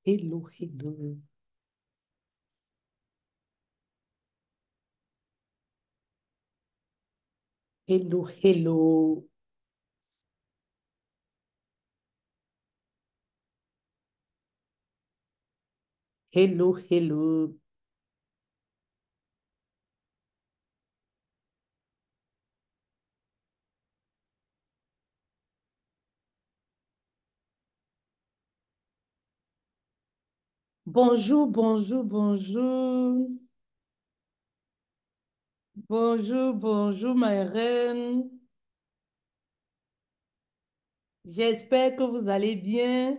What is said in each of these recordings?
Hello, hello. Hello, hello. Hello, hello. Bonjour, bonjour, bonjour. Bonjour, bonjour, ma reine. J'espère que vous allez bien.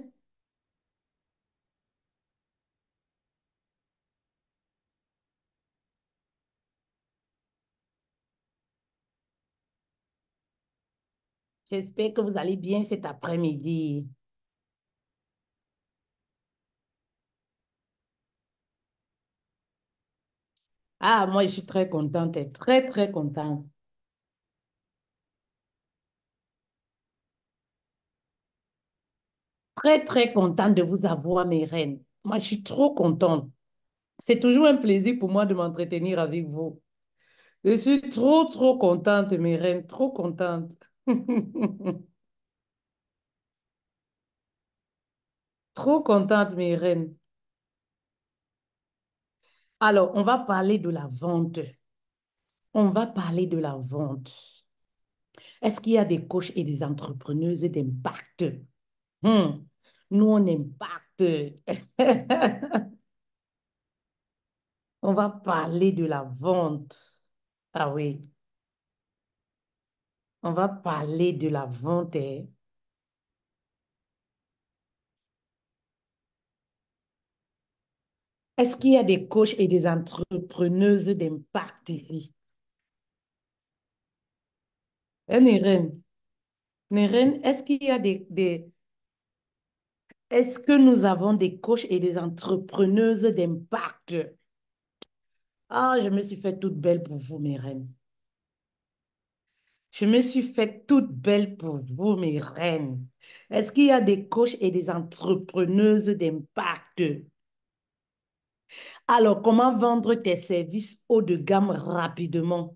J'espère que vous allez bien cet après-midi. Ah, moi, je suis très contente, et très, très contente. Très, très contente de vous avoir, mes reines. Moi, je suis trop contente. C'est toujours un plaisir pour moi de m'entretenir avec vous. Je suis trop, trop contente, mes reines, trop contente. Trop contente, mes reines. Alors, on va parler de la vente. On va parler de la vente. Est-ce qu'il y a des coachs et des entrepreneuses d'impact? Hmm. Nous, on impacte. On va parler de la vente. Ah oui, on va parler de la vente, hein. Est-ce qu'il y a des coachs et des entrepreneuses d'impact ici? Hein, Neren? Neren, est-ce qu'il y a est-ce que nous avons des coachs et des entrepreneuses d'impact? Ah, je me suis fait toute belle pour vous, mes reines. Je me suis fait toute belle pour vous, mes reines. Est-ce qu'il y a des coachs et des entrepreneuses d'impact? Alors, comment vendre tes services haut de gamme rapidement?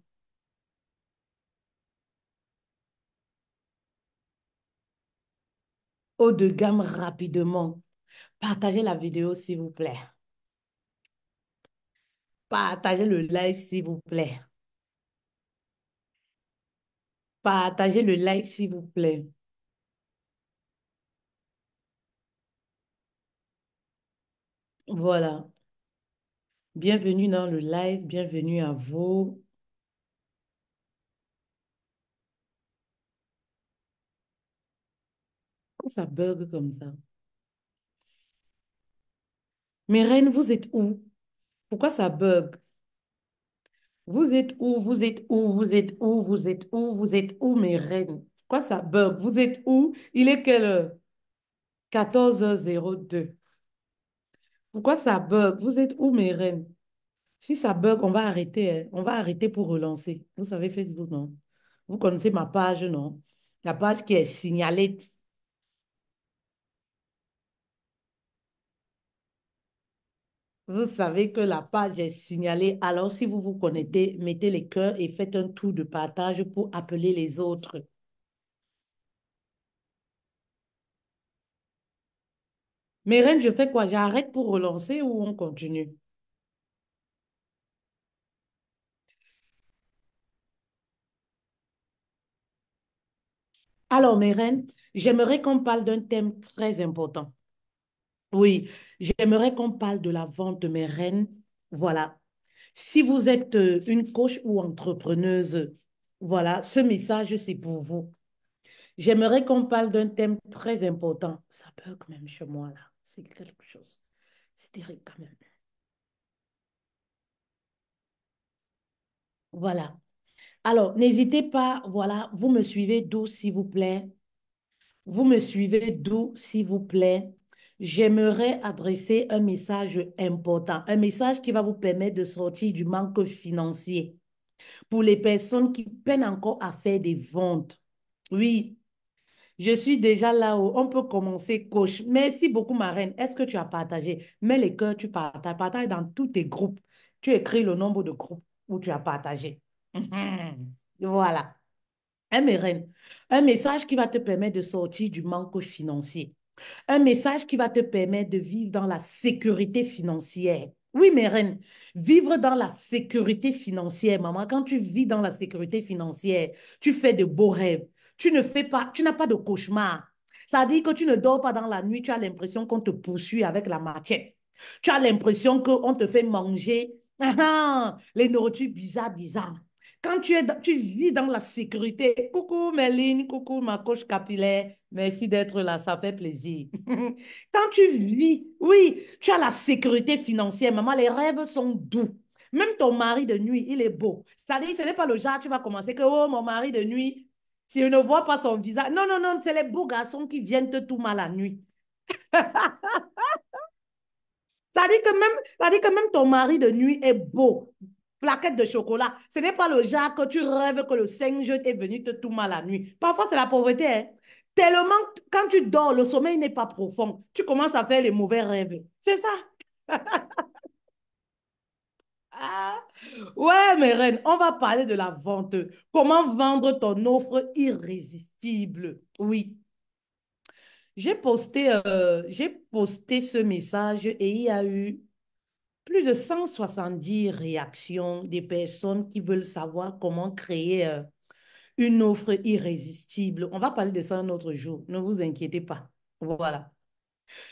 Haut de gamme rapidement. Partagez la vidéo, s'il vous plaît. Partagez le live, s'il vous plaît. Partagez le live, s'il vous plaît. Voilà. Bienvenue dans le live. Bienvenue à vous. Pourquoi ça bug comme ça? Mes reines, vous êtes où? Pourquoi ça bug? Vous êtes où? Vous êtes où? Vous êtes où? Vous êtes où? Vous êtes où, mes reines? Pourquoi ça bug? Vous êtes où? Il est quelle heure? 14h02. Pourquoi ça bug? Vous êtes où, mes reines? Si ça bug, on va arrêter, hein. On va arrêter pour relancer. Vous savez, Facebook, non? Vous connaissez ma page, non? La page qui est signalée. Vous savez que la page est signalée. Alors, si vous vous connectez, mettez les cœurs et faites un tour de partage pour appeler les autres. Mais reine, je fais quoi? J'arrête pour relancer ou on continue? Alors, mes reines, j'aimerais qu'on parle d'un thème très important. Oui, j'aimerais qu'on parle de la vente de mes reines. Voilà. Si vous êtes une coach ou entrepreneuse, voilà, ce message, c'est pour vous. J'aimerais qu'on parle d'un thème très important. Ça bug même chez moi, là. C'est quelque chose. C'est terrible quand même. Voilà. Alors, n'hésitez pas, voilà, vous me suivez d'où, s'il vous plaît. Vous me suivez d'où, s'il vous plaît. J'aimerais adresser un message important, un message qui va vous permettre de sortir du manque financier pour les personnes qui peinent encore à faire des ventes. Oui, Je suis déjà là-haut. On peut commencer, coach. Merci beaucoup, ma reine. Est-ce que tu as partagé? Mets les cœurs, tu partages. Partage dans tous tes groupes. Tu écris le nombre de groupes où tu as partagé. Mhm. Voilà. Mes reines, un message qui va te permettre de sortir du manque financier. Un message qui va te permettre de vivre dans la sécurité financière. Oui, mes reines, vivre dans la sécurité financière, maman. Quand tu vis dans la sécurité financière, tu fais de beaux rêves. Tu ne fais pas, tu n'as pas de cauchemar. Ça veut dire que tu ne dors pas dans la nuit, tu as l'impression qu'on te poursuit avec la machette. Tu as l'impression qu'on te fait manger les nourritures bizarres, bizarres. Quand tu vis dans la sécurité, coucou Méline, coucou ma coach capillaire, merci d'être là, ça fait plaisir. Quand tu vis, oui, tu as la sécurité financière, maman, les rêves sont doux. Même ton mari de nuit, il est beau. C'est-à-dire, ce n'est pas le genre, tu vas commencer que, oh, mon mari de nuit, si je ne vois pas son visage. Non, non, non, c'est les beaux garçons qui viennent te tout mal la nuit. Ça dit que même ton mari de nuit est beau. Plaquette de chocolat. Ce n'est pas le genre que tu rêves que le singe est venu te tout mal la nuit. Parfois, c'est la pauvreté. Hein. Tellement, quand tu dors, le sommeil n'est pas profond. Tu commences à faire les mauvais rêves. C'est ça. Ah. Ouais, mes reines, on va parler de la vente. Comment vendre ton offre irrésistible. Oui. J'ai posté ce message et il y a eu plus de 170 réactions des personnes qui veulent savoir comment créer une offre irrésistible. On va parler de ça un autre jour, ne vous inquiétez pas. Voilà.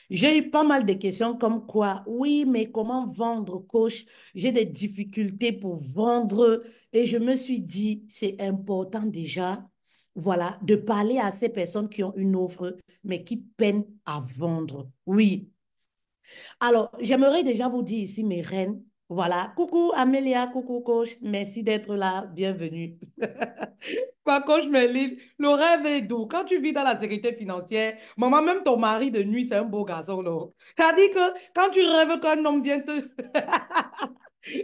J'ai eu pas mal de questions comme quoi, oui, mais comment vendre, coach? J'ai des difficultés pour vendre et je me suis dit, c'est important déjà, voilà, de parler à ces personnes qui ont une offre, mais qui peinent à vendre. Oui, alors, j'aimerais déjà vous dire ici, mes reines, voilà, coucou Amélia, coucou coach, merci d'être là, bienvenue. Ma coach Méline, le rêve est doux. Quand tu vis dans la sécurité financière, maman, même ton mari de nuit, c'est un beau garçon, non? C'est-à-dire que quand tu rêves qu'un homme vient te...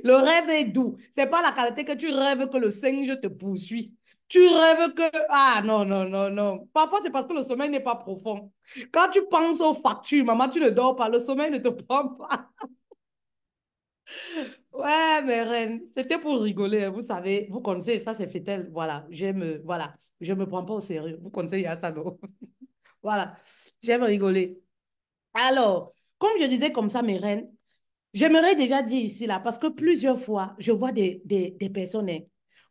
Le rêve est doux. C'est pas la qualité que tu rêves que le singe te poursuit. Tu rêves que... Ah non, non, non, non. Parfois, c'est parce que le sommeil n'est pas profond. Quand tu penses aux factures, maman, tu ne dors pas. Le sommeil ne te prend pas. Ouais, mes reines, c'était pour rigoler. Hein. Vous savez, vous connaissez, ça c'est Fétel. Voilà, voilà, je me prends pas au sérieux. Vous connaissez Yassano. Voilà, j'aime rigoler. Alors, comme je disais comme ça, mes reines, j'aimerais déjà dire ici, là, parce que plusieurs fois, je vois des personnes, hein,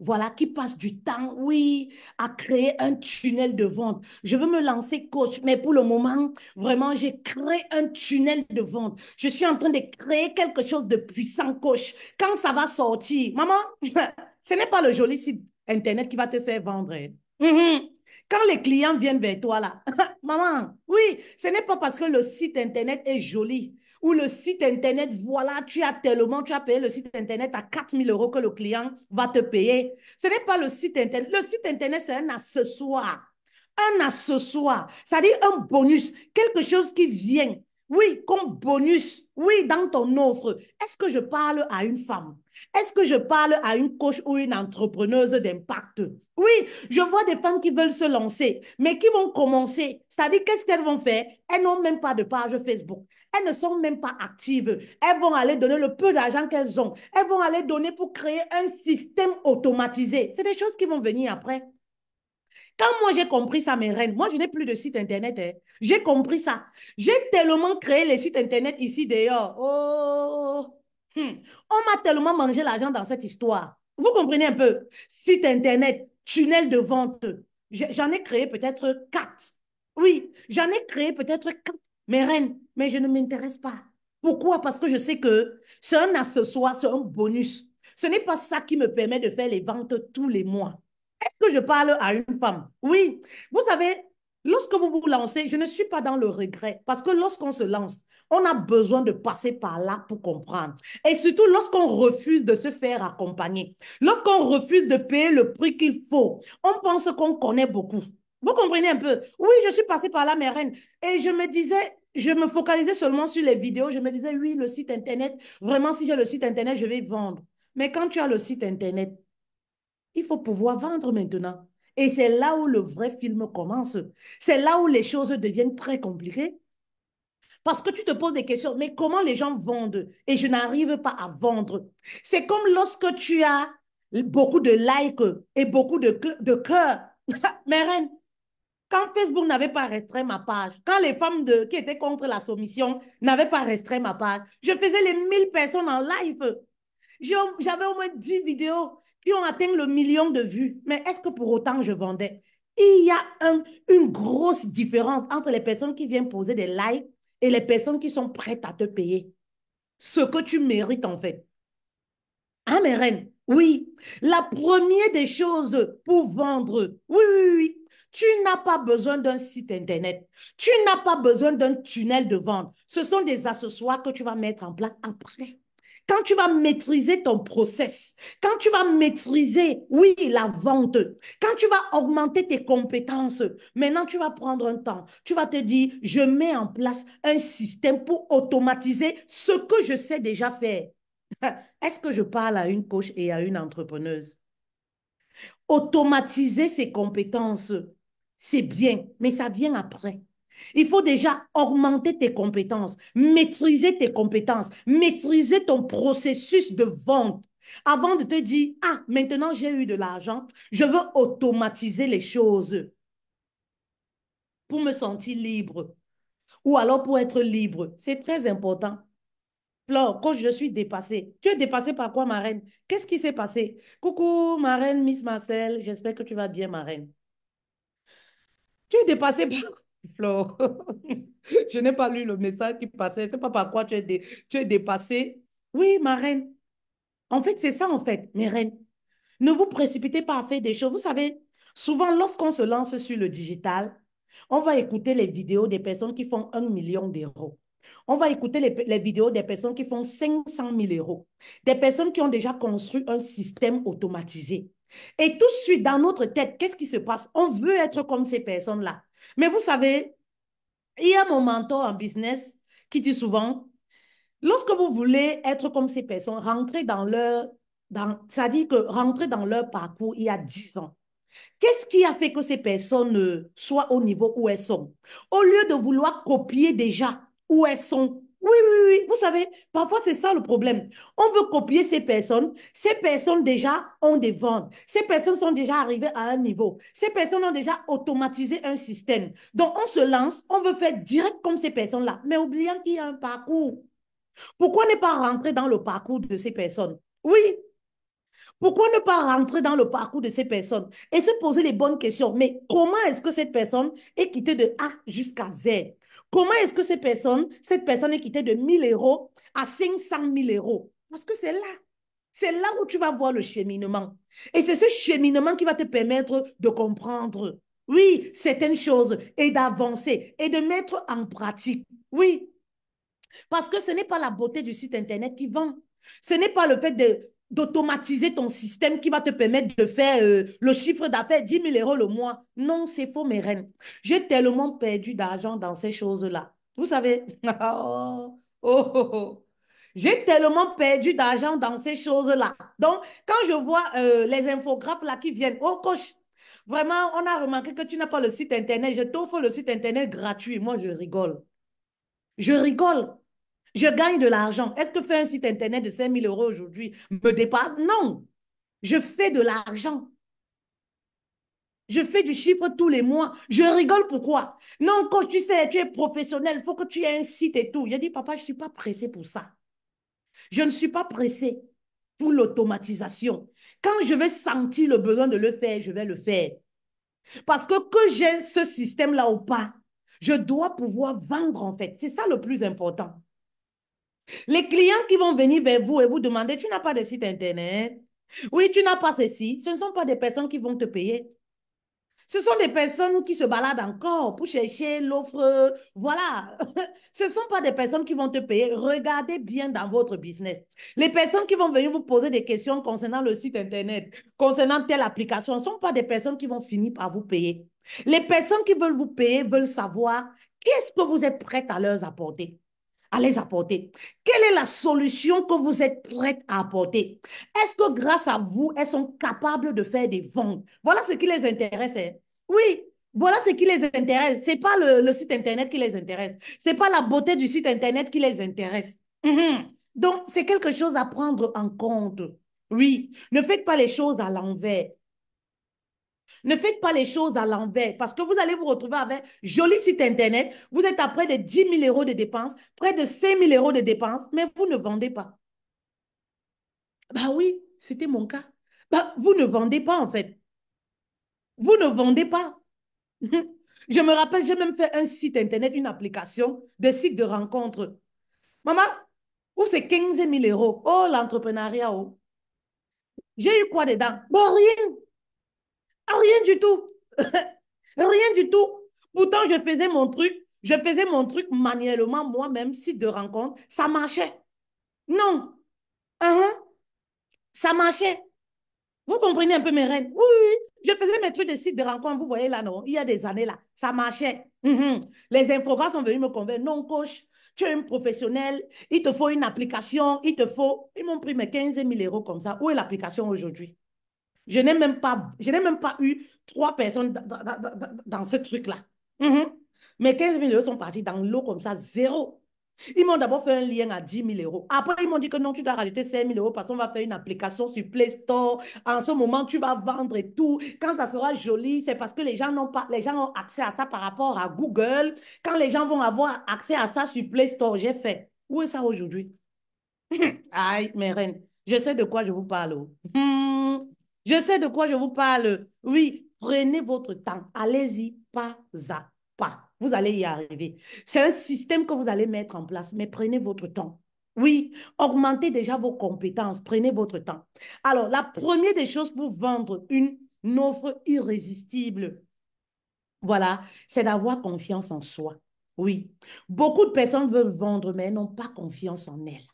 voilà, qui passent du temps, oui, à créer un tunnel de vente. Je veux me lancer coach, mais pour le moment, vraiment, j'ai créé un tunnel de vente. Je suis en train de créer quelque chose de puissant, coach. Quand ça va sortir, maman, ce n'est pas le joli site Internet qui va te faire vendre. Hein. Mhm. Quand les clients viennent vers toi, là, maman, oui, ce n'est pas parce que le site Internet est joli ou le site Internet, voilà, tu as payé le site Internet à 4 000 € que le client va te payer. Ce n'est pas le site Internet. Le site Internet, c'est un accessoire. Un accessoire, c'est-à-dire un bonus, quelque chose qui vient, oui, comme bonus, oui, dans ton offre. Est-ce que je parle à une femme? Est-ce que je parle à une coach ou une entrepreneuse d'impact? Oui, je vois des femmes qui veulent se lancer, mais qui vont commencer. C'est-à-dire, qu'est-ce qu'elles vont faire? Elles n'ont même pas de page Facebook. Elles ne sont même pas actives. Elles vont aller donner le peu d'argent qu'elles ont. Elles vont aller donner pour créer un système automatisé. C'est des choses qui vont venir après. Quand moi j'ai compris ça, mes reines, moi je n'ai plus de site internet. Hein. J'ai compris ça. J'ai tellement créé les sites internet ici dehors. Oh, on m'a tellement mangé l'argent dans cette histoire. Vous comprenez un peu? Site internet, tunnel de vente. J'en ai créé peut-être 4. Oui, j'en ai créé peut-être 4, mes reines, mais je ne m'intéresse pas. Pourquoi? Parce que je sais que c'est un accessoire, c'est un bonus. Ce n'est pas ça qui me permet de faire les ventes tous les mois que je parle à une femme. Oui, vous savez, lorsque vous vous lancez, je ne suis pas dans le regret parce que lorsqu'on se lance, on a besoin de passer par là pour comprendre. Et surtout lorsqu'on refuse de se faire accompagner, lorsqu'on refuse de payer le prix qu'il faut, on pense qu'on connaît beaucoup. Vous comprenez un peu? Oui, je suis passée par là, mes reines. Et je me disais, je me focalisais seulement sur les vidéos. Je me disais, oui, le site Internet, vraiment, si j'ai le site Internet, je vais vendre. Mais quand tu as le site Internet, il faut pouvoir vendre maintenant. Et c'est là où le vrai film commence. C'est là où les choses deviennent très compliquées. Parce que tu te poses des questions, mais comment les gens vendent et je n'arrive pas à vendre? C'est comme lorsque tu as beaucoup de likes et beaucoup de cœurs. Mais reine, quand Facebook n'avait pas restreint ma page, quand les femmes qui étaient contre la soumission n'avaient pas restreint ma page, je faisais les 1000 personnes en live. J'avais au moins 10 vidéos qui ont atteint le million de vues. Mais est-ce que pour autant je vendais? Il y a une grosse différence entre les personnes qui viennent poser des likes et les personnes qui sont prêtes à te payer ce que tu mérites en fait. Hein, mes reines? Oui. La première des choses pour vendre, oui, oui, oui. Tu n'as pas besoin d'un site Internet. Tu n'as pas besoin d'un tunnel de vente. Ce sont des accessoires que tu vas mettre en place après. Quand tu vas maîtriser ton process, quand tu vas maîtriser, oui, la vente, quand tu vas augmenter tes compétences, maintenant tu vas prendre un temps. Tu vas te dire, je mets en place un système pour automatiser ce que je sais déjà faire. Est-ce que je parle à une coach et à une entrepreneuse? Automatiser ses compétences, c'est bien, mais ça vient après. Il faut déjà augmenter tes compétences, maîtriser tes compétences, maîtriser ton processus de vente avant de te dire, ah, maintenant j'ai eu de l'argent, je veux automatiser les choses pour me sentir libre ou alors pour être libre. C'est très important. Flore, quand je suis dépassée. Tu es dépassée par quoi, ma reine? Qu'est-ce qui s'est passé? Coucou, ma reine, Miss Marcel. J'espère que tu vas bien, ma reine. Tu es dépassée par... Flore, je n'ai pas lu le message qui passait. C'est pas par quoi tu es dépassée. Oui, ma reine. En fait, c'est ça, en fait, mes reines. Ne vous précipitez pas à faire des choses. Vous savez, souvent, lorsqu'on se lance sur le digital, on va écouter les vidéos des personnes qui font 1 million d'euros. On va écouter les vidéos des personnes qui font 500 000 euros. Des personnes qui ont déjà construit un système automatisé. Et tout de suite, dans notre tête, qu'est-ce qui se passe? On veut être comme ces personnes-là. Mais vous savez, il y a mon mentor en business qui dit souvent, lorsque vous voulez être comme ces personnes, rentrez dans ça dit que rentrer dans leur parcours il y a 10 ans. Qu'est-ce qui a fait que ces personnes soient au niveau où elles sont? Au lieu de vouloir copier déjà où elles sont. Oui, oui, oui. Vous savez, parfois c'est ça le problème. On veut copier ces personnes. Ces personnes déjà ont des ventes. Ces personnes sont déjà arrivées à un niveau. Ces personnes ont déjà automatisé un système. Donc on se lance, on veut faire direct comme ces personnes-là, mais oubliant qu'il y a un parcours. Pourquoi ne pas rentrer dans le parcours de ces personnes? Oui, pourquoi ne pas rentrer dans le parcours de ces personnes et se poser les bonnes questions? Mais comment est-ce que cette personne est quittée de A jusqu'à Z? Comment est-ce que cette personne est quittée de 1 000 euros à 500 000 euros? Parce que c'est là où tu vas voir le cheminement. Et c'est ce cheminement qui va te permettre de comprendre, oui, certaines choses et d'avancer et de mettre en pratique. Oui, parce que ce n'est pas la beauté du site Internet qui vend. Ce n'est pas le fait d'automatiser ton système qui va te permettre de faire le chiffre d'affaires 10 000 euros le mois. Non, c'est faux, mes reines. J'ai tellement perdu d'argent dans ces choses-là. Vous savez, oh, oh, oh, oh. J'ai tellement perdu d'argent dans ces choses-là. Donc, quand je vois les infographes là qui viennent, oh coach, vraiment, on a remarqué que tu n'as pas le site Internet. Je t'offre le site Internet gratuit. Moi, je rigole. Je rigole. Je gagne de l'argent. Est-ce que faire un site Internet de 5 000 euros aujourd'hui me dépasse? Non. Je fais de l'argent. Je fais du chiffre tous les mois. Je rigole pourquoi? Non, quand tu sais, tu es professionnel, il faut que tu aies un site et tout. Il a dit, papa, je ne suis pas pressé pour ça. Je ne suis pas pressé pour l'automatisation. Quand je vais sentir le besoin de le faire, je vais le faire. Parce que j'ai ce système-là ou pas, je dois pouvoir vendre en fait. C'est ça le plus important. Les clients qui vont venir vers vous et vous demander, tu n'as pas de site Internet? Oui, tu n'as pas ceci. Ce ne sont pas des personnes qui vont te payer. Ce sont des personnes qui se baladent encore pour chercher l'offre. Voilà. Ce ne sont pas des personnes qui vont te payer. Regardez bien dans votre business. Les personnes qui vont venir vous poser des questions concernant le site Internet, concernant telle application, ne sont pas des personnes qui vont finir par vous payer. Les personnes qui veulent vous payer veulent savoir qu'est-ce que vous êtes prête à leur apporter. à les apporter? Quelle est la solution que vous êtes prête à apporter? Est-ce que grâce à vous, elles sont capables de faire des ventes? Voilà ce qui les intéresse, hein. Oui, voilà ce qui les intéresse. Ce n'est pas le site Internet qui les intéresse. Ce n'est pas la beauté du site Internet qui les intéresse. Mhm. Donc, c'est quelque chose à prendre en compte. Oui, ne faites pas les choses à l'envers. Ne faites pas les choses à l'envers parce que vous allez vous retrouver avec joli site Internet. Vous êtes à près de 10 000 € de dépenses, près de 5 000 € de dépenses, mais vous ne vendez pas. Bah oui, c'était mon cas. Bah, vous ne vendez pas en fait. Vous ne vendez pas. Je me rappelle, j'ai même fait un site Internet, une application de site de rencontre. Maman, où c'est 15 000 €? Oh, l'entrepreneuriat, oh. J'ai eu quoi dedans? Bon, rien. Rien du tout. Rien du tout. Pourtant, je faisais mon truc manuellement moi-même, site de rencontre. Ça marchait. Non. Hein? Ça marchait. Vous comprenez un peu mes règles? Oui, oui, oui. Je faisais mes trucs de site de rencontre, vous voyez là, non? Il y a des années là. Ça marchait. Les infographes sont venus me convaincre. Non, coach, tu es un professionnel. Il te faut une application. Il te faut. Ils m'ont pris mes 15 000 € comme ça. Où est l'application aujourd'hui? Je n'ai même pas eu trois personnes dans ce truc-là. Mhm. Mes 15 000 € sont partis dans l'eau comme ça, zéro. Ils m'ont d'abord fait un lien à 10 000 €. Après, ils m'ont dit que non, tu dois rajouter 5 000 € parce qu'on va faire une application sur Play Store. En ce moment, tu vas vendre et tout. Quand ça sera joli, c'est parce que les gens ont accès à ça par rapport à Google. Quand les gens vont avoir accès à ça sur Play Store, j'ai fait. Où est ça aujourd'hui? Aïe, mes reines, je sais de quoi je vous parle. Oh. Je sais de quoi je vous parle. Oui, prenez votre temps. Allez-y pas à pas. Vous allez y arriver. C'est un système que vous allez mettre en place, mais prenez votre temps. Oui, augmentez déjà vos compétences. Prenez votre temps. Alors, la première des choses pour vendre une offre irrésistible, voilà, c'est d'avoir confiance en soi. Oui, beaucoup de personnes veulent vendre, mais elles n'ont pas confiance en elles.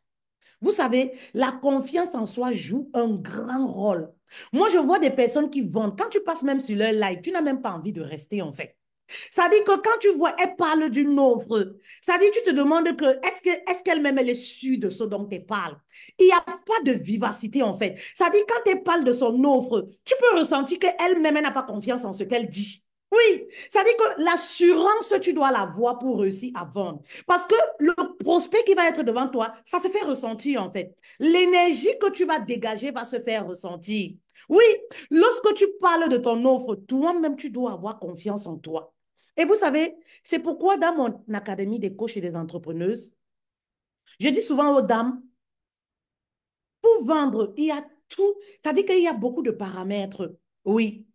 Vous savez, la confiance en soi joue un grand rôle. Moi, je vois des personnes qui vendent. Quand tu passes même sur leur live, tu n'as même pas envie de rester, en fait. Ça dit que quand tu vois, elle parle d'une offre, ça dit, tu te demandes que, est-ce qu'elle-même, elle est sûre de ce dont elle parle? Il n'y a pas de vivacité, en fait. Ça dit, quand elle parle de son offre, tu peux ressentir qu'elle-même, elle n'a pas confiance en ce qu'elle dit. Oui, ça dit que l'assurance, tu dois l'avoir pour réussir à vendre. Parce que le prospect qui va être devant toi, ça se fait ressentir en fait. L'énergie que tu vas dégager va se faire ressentir. Oui, lorsque tu parles de ton offre, toi-même, tu dois avoir confiance en toi. Et vous savez, c'est pourquoi dans mon académie des coachs et des entrepreneuses, je dis souvent aux dames, pour vendre, il y a tout, ça dit qu'il y a beaucoup de paramètres. Oui,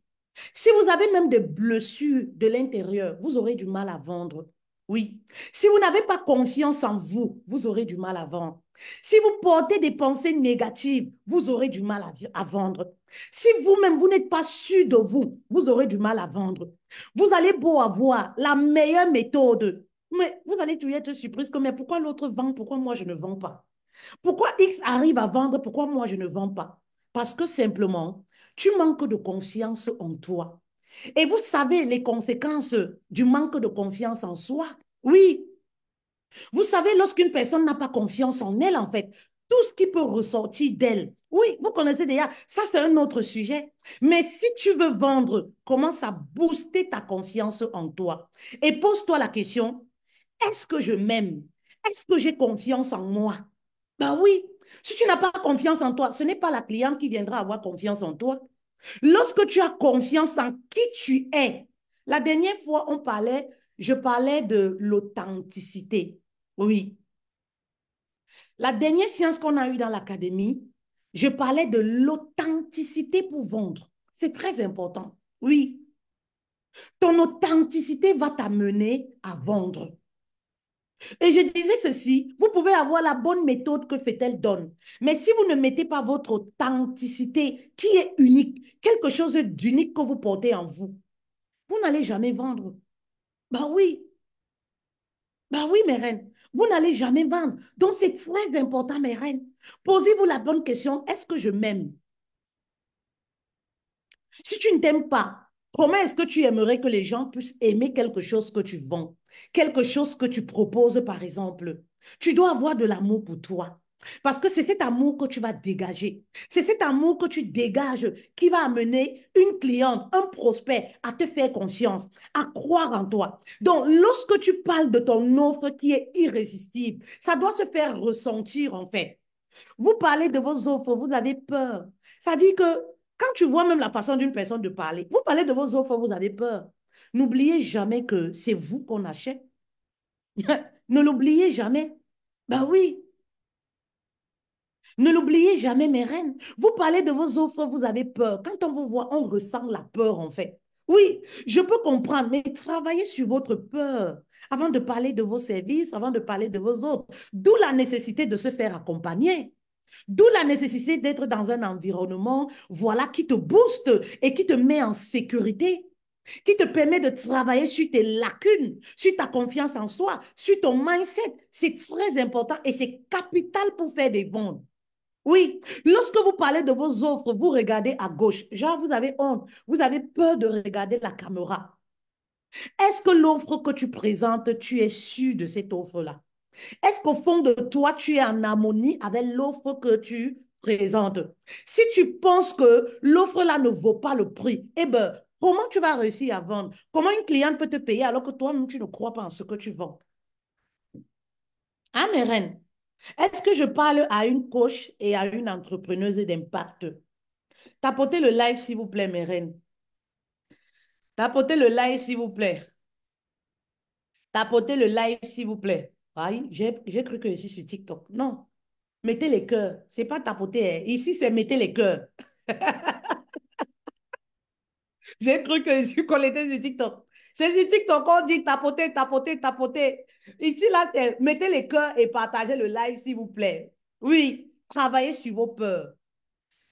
si vous avez même des blessures de l'intérieur, vous aurez du mal à vendre. Oui. Si vous n'avez pas confiance en vous, vous aurez du mal à vendre. Si vous portez des pensées négatives, vous aurez du mal à vendre. Si vous-même, vous n'êtes pas sûr de vous, vous aurez du mal à vendre. Vous allez beau avoir la meilleure méthode, mais vous allez toujours être surprise que, mais pourquoi l'autre vend, pourquoi moi je ne vends pas? Pourquoi X arrive à vendre, pourquoi moi je ne vends pas? Parce que simplement, tu manques de confiance en toi. Et vous savez les conséquences du manque de confiance en soi. Oui, vous savez, lorsqu'une personne n'a pas confiance en elle, en fait, tout ce qui peut ressortir d'elle. Oui, vous connaissez déjà, ça c'est un autre sujet. Mais si tu veux vendre, commence à booster ta confiance en toi. Et pose-toi la question, est-ce que je m'aime? Est-ce que j'ai confiance en moi? Ben oui, si tu n'as pas confiance en toi, ce n'est pas la cliente qui viendra avoir confiance en toi. Lorsque tu as confiance en qui tu es, la dernière fois, je parlais de l'authenticité. Oui. La dernière séance qu'on a eue dans l'académie, je parlais de l'authenticité pour vendre. C'est très important. Oui. Ton authenticité va t'amener à vendre. Et je disais ceci, vous pouvez avoir la bonne méthode que Fetel donne, mais si vous ne mettez pas votre authenticité qui est unique, quelque chose d'unique que vous portez en vous, vous n'allez jamais vendre. Ben oui, mes reines, vous n'allez jamais vendre. Donc c'est très important, mes reines. Posez-vous la bonne question, est-ce que je m'aime? Si tu ne t'aimes pas, comment est-ce que tu aimerais que les gens puissent aimer quelque chose que tu vends, quelque chose que tu proposes, par exemple? Tu dois avoir de l'amour pour toi. Parce que c'est cet amour que tu vas dégager. C'est cet amour que tu dégages qui va amener une cliente, un prospect à te faire confiance, à croire en toi. Donc, lorsque tu parles de ton offre qui est irrésistible, ça doit se faire ressentir en fait. Vous parlez de vos offres, vous avez peur. Ça dit que quand tu vois même la façon d'une personne de parler, vous parlez de vos offres, vous avez peur. N'oubliez jamais que c'est vous qu'on achète. Ne l'oubliez jamais. Ben oui, ne l'oubliez jamais, mes reines. Vous parlez de vos offres, vous avez peur. Quand on vous voit, on ressent la peur, en fait. Oui, je peux comprendre, mais travaillez sur votre peur avant de parler de vos services, avant de parler de vos offres. D'où la nécessité de se faire accompagner. D'où la nécessité d'être dans un environnement, voilà, qui te booste et qui te met en sécurité, qui te permet de travailler sur tes lacunes, sur ta confiance en soi, sur ton mindset. C'est très important et c'est capital pour faire des ventes. Oui, lorsque vous parlez de vos offres, vous regardez à gauche. Genre, vous avez honte, vous avez peur de regarder la caméra. Est-ce que l'offre que tu présentes, tu es sûr de cette offre-là? Est-ce qu'au fond de toi, tu es en harmonie avec l'offre que tu présentes? Si tu penses que l'offre-là ne vaut pas le prix, eh bien, comment tu vas réussir à vendre? Comment une cliente peut te payer alors que toi-même, tu ne crois pas en ce que tu vends? Ah, mes reines, est-ce que je parle à une coach et à une entrepreneuse d'impact? Tapotez le live, s'il vous plaît, mes reines. Tapotez le live, s'il vous plaît. Tapotez le live, s'il vous plaît. Aïe, j'ai cru que je suis sur TikTok. Non. Mettez les cœurs. C'est pas tapoter, hein. Ici, c'est mettez les cœurs. J'ai cru que je suis connectée sur TikTok. C'est sur TikTok qu'on dit tapoter, tapoter, tapoter. Ici, là, c'est mettez les cœurs et partagez le live, s'il vous plaît. Oui, travaillez sur vos peurs.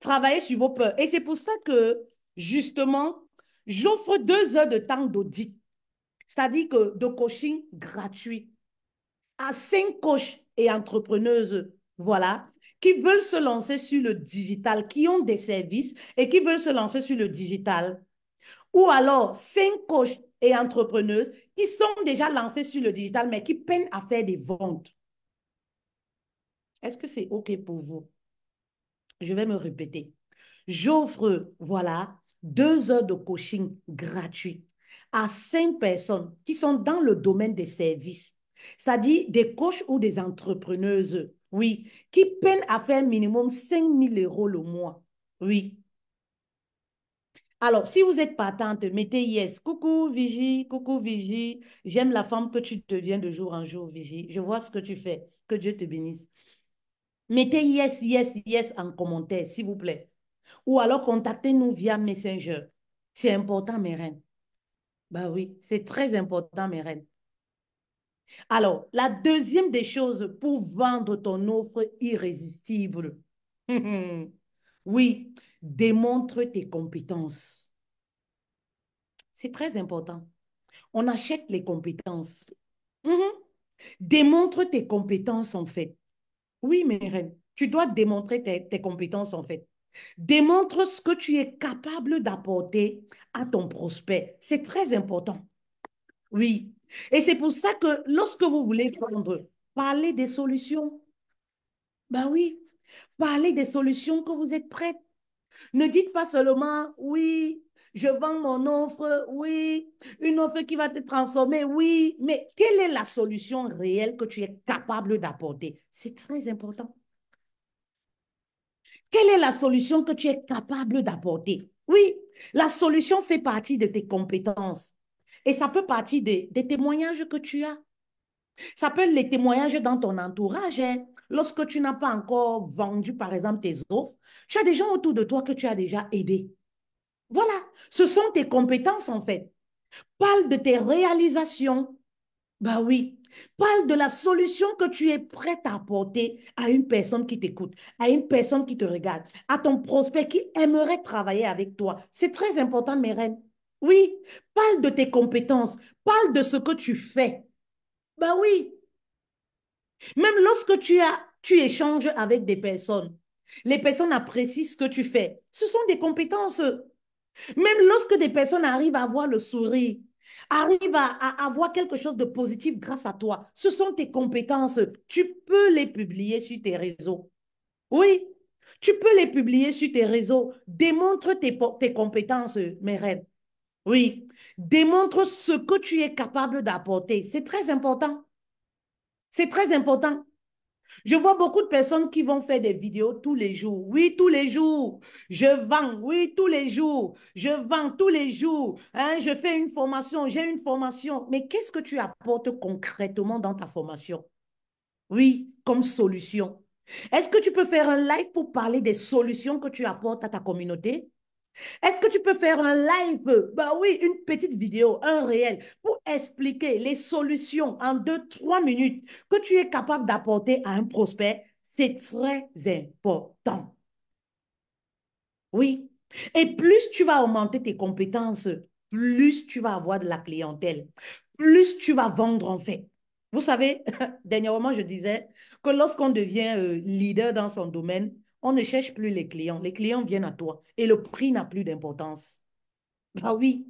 Travaillez sur vos peurs. Et c'est pour ça que, justement, j'offre 2 heures de temps d'audit. C'est-à-dire que de coaching gratuit à 5 coachs et entrepreneuses, voilà, qui veulent se lancer sur le digital, qui ont des services et qui veulent se lancer sur le digital. Ou alors 5 coachs et entrepreneuses qui sont déjà lancés sur le digital, mais qui peinent à faire des ventes. Est-ce que c'est OK pour vous? Je vais me répéter. J'offre, voilà, 2 heures de coaching gratuit à 5 personnes qui sont dans le domaine des services, c'est-à-dire des coachs ou des entrepreneuses, oui, qui peinent à faire minimum 5 000 € le mois. Oui. Alors, si vous êtes partante, mettez yes. Coucou Vigie, coucou Vigie. J'aime la femme que tu deviens de jour en jour, Vigie. Je vois ce que tu fais. Que Dieu te bénisse. Mettez yes, yes, yes en commentaire, s'il vous plaît. Ou alors contactez-nous via Messenger. C'est important, mes reines. Bah oui, c'est très important, mes reines. Alors, la deuxième des choses pour vendre ton offre irrésistible, oui, démontre tes compétences. C'est très important. On achète les compétences. Mhm. Démontre tes compétences, en fait. Oui, mes reines, tu dois démontrer tes compétences, en fait. Démontre ce que tu es capable d'apporter à ton prospect. C'est très important. Oui. Et c'est pour ça que lorsque vous voulez vendre, parlez des solutions. Ben oui, parlez des solutions que vous êtes prête. Ne dites pas seulement, oui, je vends mon offre, oui, une offre qui va te transformer, oui, mais quelle est la solution réelle que tu es capable d'apporter? C'est très important. Quelle est la solution que tu es capable d'apporter? Oui, la solution fait partie de tes compétences. Et ça peut partir des témoignages que tu as. Ça peut être les témoignages dans ton entourage, hein. Lorsque tu n'as pas encore vendu, par exemple, tes offres, tu as des gens autour de toi que tu as déjà aidés. Voilà, ce sont tes compétences en fait. Parle de tes réalisations. Bah oui. Parle de la solution que tu es prête à apporter à une personne qui t'écoute, à une personne qui te regarde, à ton prospect qui aimerait travailler avec toi. C'est très important, mes reines. Oui, parle de tes compétences, parle de ce que tu fais. Bah oui, même lorsque tu échanges avec des personnes, les personnes apprécient ce que tu fais. Ce sont des compétences. Même lorsque des personnes arrivent à avoir le sourire, arrive à avoir quelque chose de positif grâce à toi. Ce sont tes compétences. Tu peux les publier sur tes réseaux. Oui, tu peux les publier sur tes réseaux. Démontre tes compétences, mes reines. Oui, démontre ce que tu es capable d'apporter. C'est très important. C'est très important. Je vois beaucoup de personnes qui vont faire des vidéos tous les jours. Oui, tous les jours. Je vends. Oui, tous les jours. Je vends tous les jours. Hein, je fais une formation. J'ai une formation. Mais qu'est-ce que tu apportes concrètement dans ta formation? Oui, comme solution. Est-ce que tu peux faire un live pour parler des solutions que tu apportes à ta communauté? Est-ce que tu peux faire un live? Bah oui, une petite vidéo, un réel, pour expliquer les solutions en 2, 3 minutes que tu es capable d'apporter à un prospect. C'est très important. Oui. Et plus tu vas augmenter tes compétences, plus tu vas avoir de la clientèle, plus tu vas vendre en fait. Vous savez, dernièrement, je disais que lorsqu'on devient leader dans son domaine, on ne cherche plus les clients. Les clients viennent à toi et le prix n'a plus d'importance. Ah oui.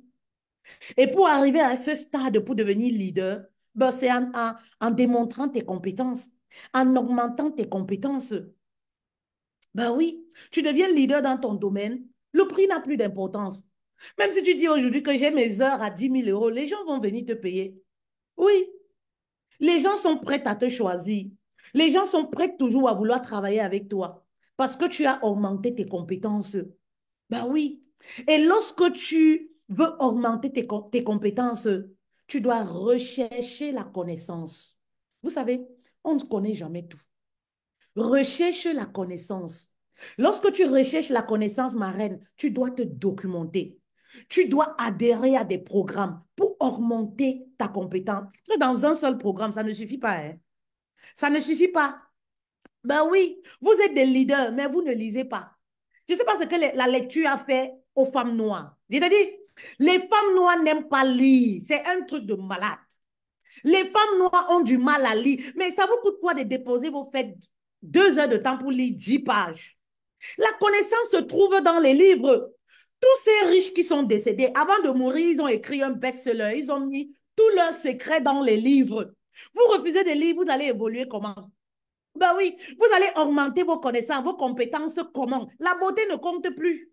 Et pour arriver à ce stade, pour devenir leader, ben c'est en démontrant tes compétences, en augmentant tes compétences. Ben oui, tu deviens leader dans ton domaine, le prix n'a plus d'importance. Même si tu dis aujourd'hui que j'ai mes heures à 10 000 euros, les gens vont venir te payer. Oui, les gens sont prêts à te choisir. Les gens sont prêts toujours à vouloir travailler avec toi parce que tu as augmenté tes compétences. Ben oui. Et lorsque tu veux augmenter tes compétences, tu dois rechercher la connaissance. Vous savez, on ne connaît jamais tout. Recherche la connaissance. Lorsque tu recherches la connaissance, ma reine, tu dois te documenter. Tu dois adhérer à des programmes pour augmenter ta compétence. Dans un seul programme, ça ne suffit pas. Hein? Ça ne suffit pas. Ben oui, vous êtes des leaders, mais vous ne lisez pas. Je ne sais pas ce que la lecture a fait aux femmes noires. Je te dis, les femmes noires n'aiment pas lire. C'est un truc de malade. Les femmes noires ont du mal à lire. Mais ça vous coûte quoi de déposer vos faites 2 heures de temps pour lire 10 pages? La connaissance se trouve dans les livres. Tous ces riches qui sont décédés, avant de mourir, ils ont écrit un best-seller. Ils ont mis tous leurs secrets dans les livres. Vous refusez de lire, vous allez évoluer comment? Ben oui, vous allez augmenter vos connaissances, vos compétences comment? La beauté ne compte plus.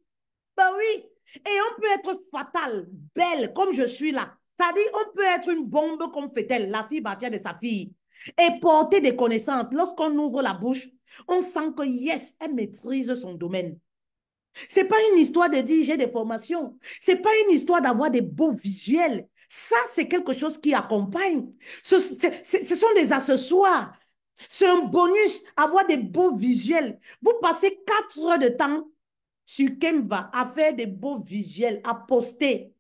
Ben oui. Et on peut être fatal, belle, comme je suis là. Ça dit, on peut être une bombe comme fait-elle, la fille bâtie de sa fille. Et porter des connaissances. Lorsqu'on ouvre la bouche, on sent que yes, elle maîtrise son domaine. C'est pas une histoire de dire j'ai des formations. C'est pas une histoire d'avoir des beaux visuels. Ça, c'est quelque chose qui accompagne. Ce sont des accessoires. C'est un bonus, avoir des beaux visuels. Vous passez 4 heures de temps sur Canva à faire des beaux visuels, à poster.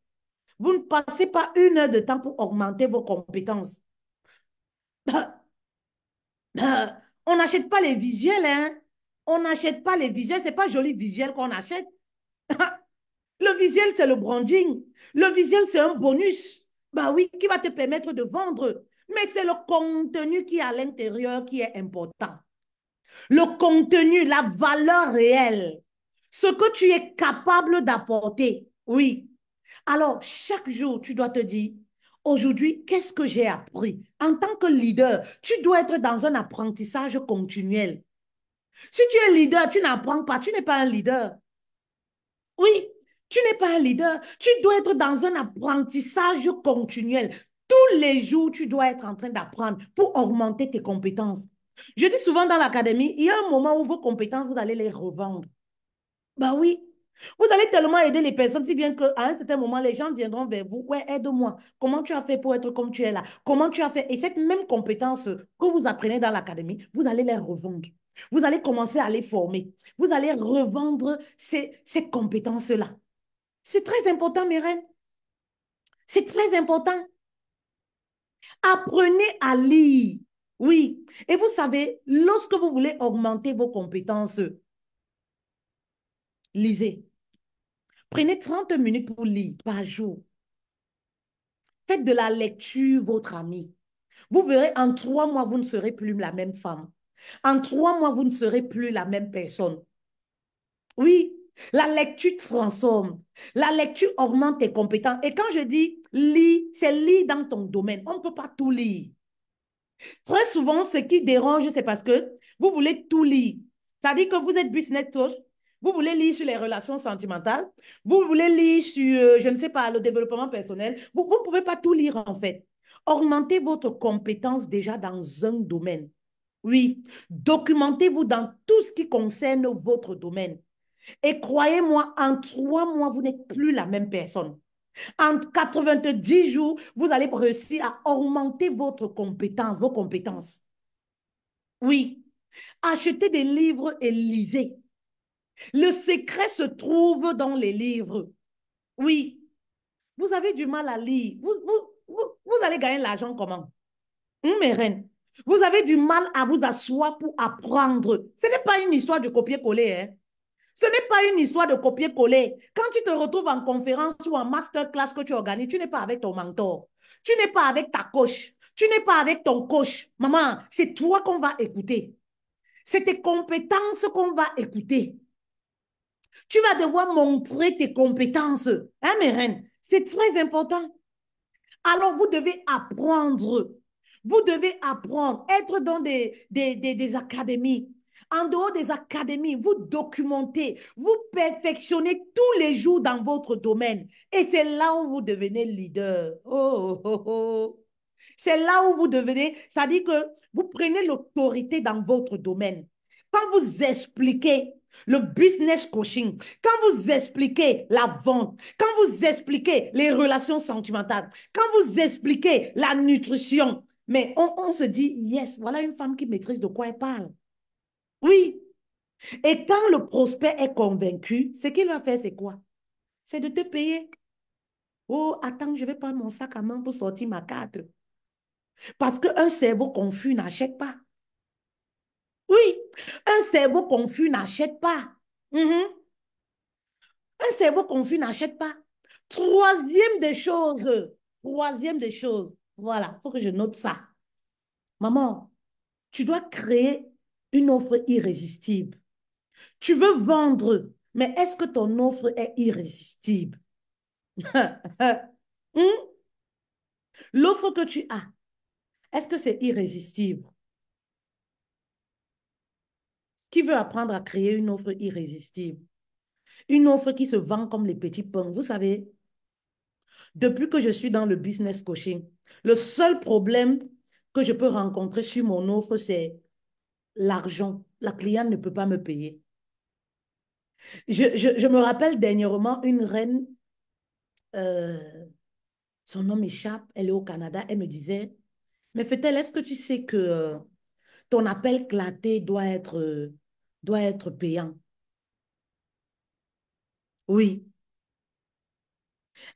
Vous ne passez pas 1 heure de temps pour augmenter vos compétences. On n'achète pas les visuels, hein? On n'achète pas les visuels. Ce n'est pas joli visuel qu'on achète. Le visuel, c'est le branding. Le visuel, c'est un bonus. Bah oui, qui va te permettre de vendre. Mais c'est le contenu qui est à l'intérieur qui est important. Le contenu, la valeur réelle. Ce que tu es capable d'apporter. Oui. Alors, chaque jour, tu dois te dire, aujourd'hui, qu'est-ce que j'ai appris? En tant que leader, tu dois être dans un apprentissage continuel. Si tu es leader, tu n'apprends pas, tu n'es pas un leader. Oui, tu n'es pas un leader. Tu dois être dans un apprentissage continuel. Tous les jours, tu dois être en train d'apprendre pour augmenter tes compétences. Je dis souvent dans l'académie, il y a un moment où vos compétences, vous allez les revendre. Bah oui. Vous allez tellement aider les personnes, si bien qu'à un certain moment, les gens viendront vers vous. Ouais, aide-moi. Comment tu as fait pour être comme tu es là? Comment tu as fait? Et cette même compétence que vous apprenez dans l'académie, vous allez les revendre. Vous allez commencer à les former. Vous allez revendre cette compétence-là. C'est très important, mes reines. C'est très important. Apprenez à lire. Oui. Et vous savez, lorsque vous voulez augmenter vos compétences, lisez. Prenez 30 minutes pour lire par jour. Faites de la lecture votre ami. Vous verrez, en 3 mois, vous ne serez plus la même femme. En 3 mois, vous ne serez plus la même personne. Oui, la lecture transforme. La lecture augmente tes compétences. Et quand je dis lis, c'est lire dans ton domaine. On ne peut pas tout lire. Très souvent, ce qui dérange, c'est parce que vous voulez tout lire. C'est-à-dire que vous êtes business coach, vous voulez lire sur les relations sentimentales, vous voulez lire sur, je ne sais pas, le développement personnel. Vous ne pouvez pas tout lire, en fait. Augmentez votre compétence déjà dans un domaine. Oui, documentez-vous dans tout ce qui concerne votre domaine. Et croyez-moi, en 3 mois, vous n'êtes plus la même personne. En 90 jours, vous allez réussir à augmenter votre compétence, vos compétences. Oui, achetez des livres et lisez. Le secret se trouve dans les livres. Oui, vous avez du mal à lire. Vous allez gagner l'argent comment? Mes reines, vous avez du mal à vous asseoir pour apprendre. Ce n'est pas une histoire de copier-coller, hein. Ce n'est pas une histoire de copier-coller. Quand tu te retrouves en conférence ou en masterclass que tu organises, tu n'es pas avec ton mentor. Tu n'es pas avec ta coach. Tu n'es pas avec ton coach. Maman, c'est toi qu'on va écouter. C'est tes compétences qu'on va écouter. Tu vas devoir montrer tes compétences. Hein, mes reines? C'est très important. Alors, vous devez apprendre. Vous devez apprendre, être dans des académies. En dehors des académies, vous documentez, vous perfectionnez tous les jours dans votre domaine. Et c'est là où vous devenez leader. Oh, oh, oh. C'est là où vous devenez, ça dit que vous prenez l'autorité dans votre domaine. Quand vous expliquez le business coaching, quand vous expliquez la vente, quand vous expliquez les relations sentimentales, quand vous expliquez la nutrition, mais on se dit, yes, voilà une femme qui maîtrise de quoi elle parle. Oui. Et quand le prospect est convaincu, ce qu'il va faire, c'est quoi? C'est de te payer. Oh, attends, je vais prendre mon sac à main pour sortir ma carte. Parce qu'un cerveau confus n'achète pas. Oui, un cerveau confus n'achète pas. Mhm. Un cerveau confus n'achète pas. Troisième des choses, troisième des choses, voilà, il faut que je note ça. Maman, tu dois créer une offre irrésistible. Tu veux vendre, mais est-ce que ton offre est irrésistible? Hmm? L'offre que tu as, est-ce que c'est irrésistible? Qui veut apprendre à créer une offre irrésistible? Une offre qui se vend comme les petits pains. Vous savez, depuis que je suis dans le business coaching, le seul problème que je peux rencontrer sur mon offre, c'est l'argent. La cliente ne peut pas me payer. Je me rappelle dernièrement une reine, euh, son nom m'échappe, elle est au Canada, elle me disait, mais Fetel, est-ce que tu sais que ton appel claté doit être payant? Oui.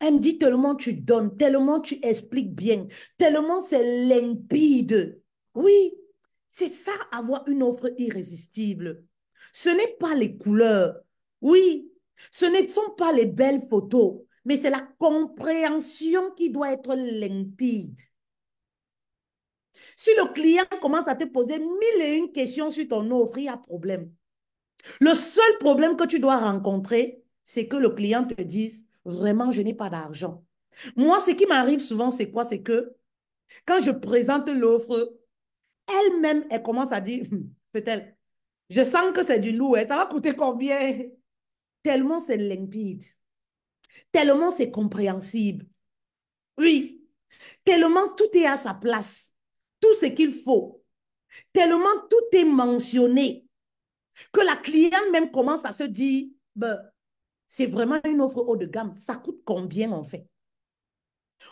Elle me dit tellement tu donnes, tellement tu expliques bien, tellement c'est limpide. Oui, c'est ça, avoir une offre irrésistible. Ce n'est pas les couleurs. Oui, ce ne sont pas les belles photos, mais c'est la compréhension qui doit être limpide. Si le client commence à te poser mille et une questions sur ton offre, il y a problème. Le seul problème que tu dois rencontrer, c'est que le client te dise, vraiment, je n'ai pas d'argent. Moi, ce qui m'arrive souvent, c'est quoi? C'est que quand je présente l'offre, elle-même, elle commence à dire, peut-être, je sens que c'est du lourd, hein, ça va coûter combien? Tellement c'est limpide, tellement c'est compréhensible. Oui, tellement tout est à sa place, tout ce qu'il faut, tellement tout est mentionné, que la cliente même commence à se dire, ben, c'est vraiment une offre haut de gamme. Ça coûte combien en fait?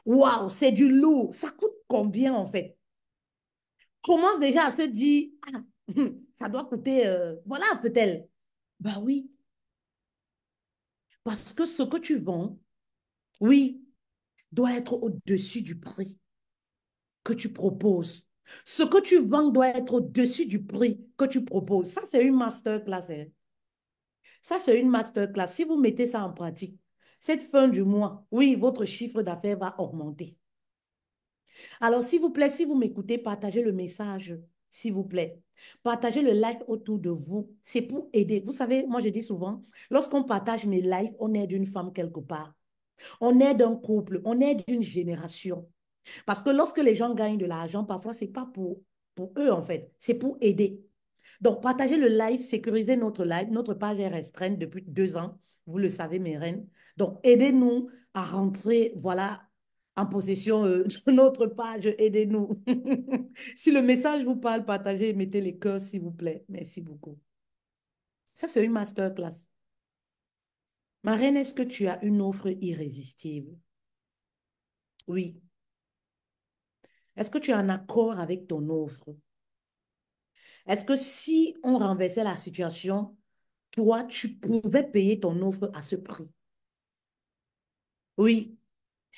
Waouh, c'est du lourd. Ça coûte combien en fait? Commence déjà à se dire, ah, ça doit coûter, voilà, peut-être. Bah oui, parce que ce que tu vends, oui, doit être au-dessus du prix que tu proposes. Ce que tu vends doit être au-dessus du prix que tu proposes. Ça, c'est une masterclass, hein. Ça, c'est une masterclass. Si vous mettez ça en pratique, cette fin du mois, oui, votre chiffre d'affaires va augmenter. Alors, s'il vous plaît, si vous m'écoutez, partagez le message, s'il vous plaît. Partagez le live autour de vous. C'est pour aider. Vous savez, moi, je dis souvent, lorsqu'on partage mes lives, on aide une femme quelque part. On aide un couple, on aide une génération. Parce que lorsque les gens gagnent de l'argent, parfois, ce n'est pas pour eux, en fait. C'est pour aider. Donc, partagez le live, sécurisez notre live. Notre page est restreinte depuis 2 ans. Vous le savez, mes reines. Donc, aidez-nous à rentrer, voilà, en possession de notre page. Aidez-nous. Si le message vous parle, partagez, mettez les cœurs, s'il vous plaît. Merci beaucoup. Ça, c'est une masterclass. Ma reine, est-ce que tu as une offre irrésistible? Oui. Est-ce que tu es en accord avec ton offre? Est-ce que si on renversait la situation, toi, tu pouvais payer ton offre à ce prix? Oui.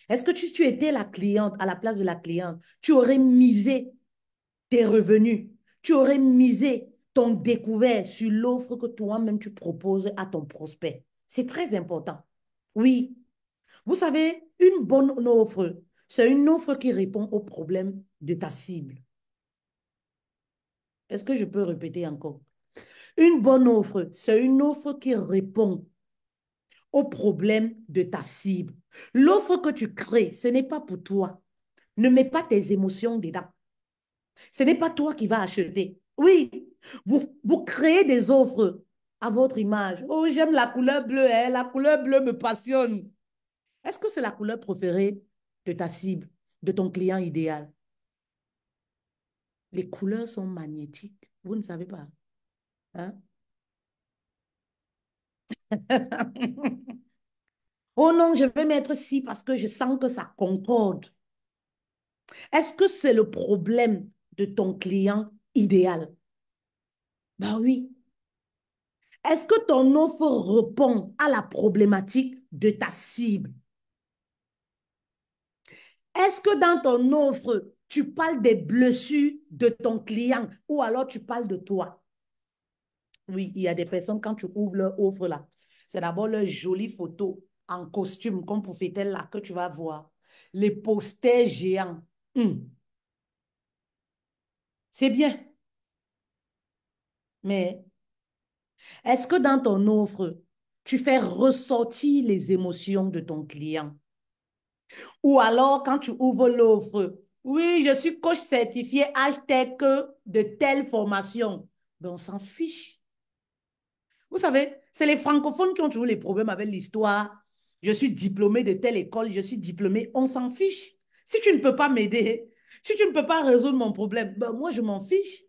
Est-ce que tu étais la cliente, à la place de la cliente, tu aurais misé tes revenus, tu aurais misé ton découvert sur l'offre que toi-même tu proposes à ton prospect? C'est très important. Oui. Vous savez, une bonne offre, c'est une offre qui répond aux problèmes de ta cible. Est-ce que je peux répéter encore? Une bonne offre, c'est une offre qui répond aux problèmes de ta cible. L'offre que tu crées, ce n'est pas pour toi. Ne mets pas tes émotions dedans. Ce n'est pas toi qui vas acheter. Oui, vous créez des offres à votre image. Oh, j'aime la couleur bleue, hein? La couleur bleue me passionne. Est-ce que c'est la couleur préférée de ta cible, de ton client idéal? Les couleurs sont magnétiques. Vous ne savez pas. Hein? Oh non, je vais mettre ci parce que je sens que ça concorde. Est-ce que c'est le problème de ton client idéal? Ben oui. Est-ce que ton offre répond à la problématique de ta cible? Est-ce que dans ton offre, tu parles des blessures de ton client ou alors tu parles de toi? Oui, il y a des personnes, quand tu ouvres leur offre là, c'est d'abord leur jolie photo en costume, comme pour fêter là, que tu vas voir. Les posters géants. Hum, c'est bien, mais est-ce que dans ton offre, tu fais ressortir les émotions de ton client? Ou alors, quand tu ouvres l'offre, oui, je suis coach certifié hashtag de telle formation. Ben, on s'en fiche. Vous savez, c'est les francophones qui ont toujours les problèmes avec l'histoire. Je suis diplômé de telle école, je suis diplômé. On s'en fiche. Si tu ne peux pas m'aider, si tu ne peux pas résoudre mon problème, ben moi, je m'en fiche.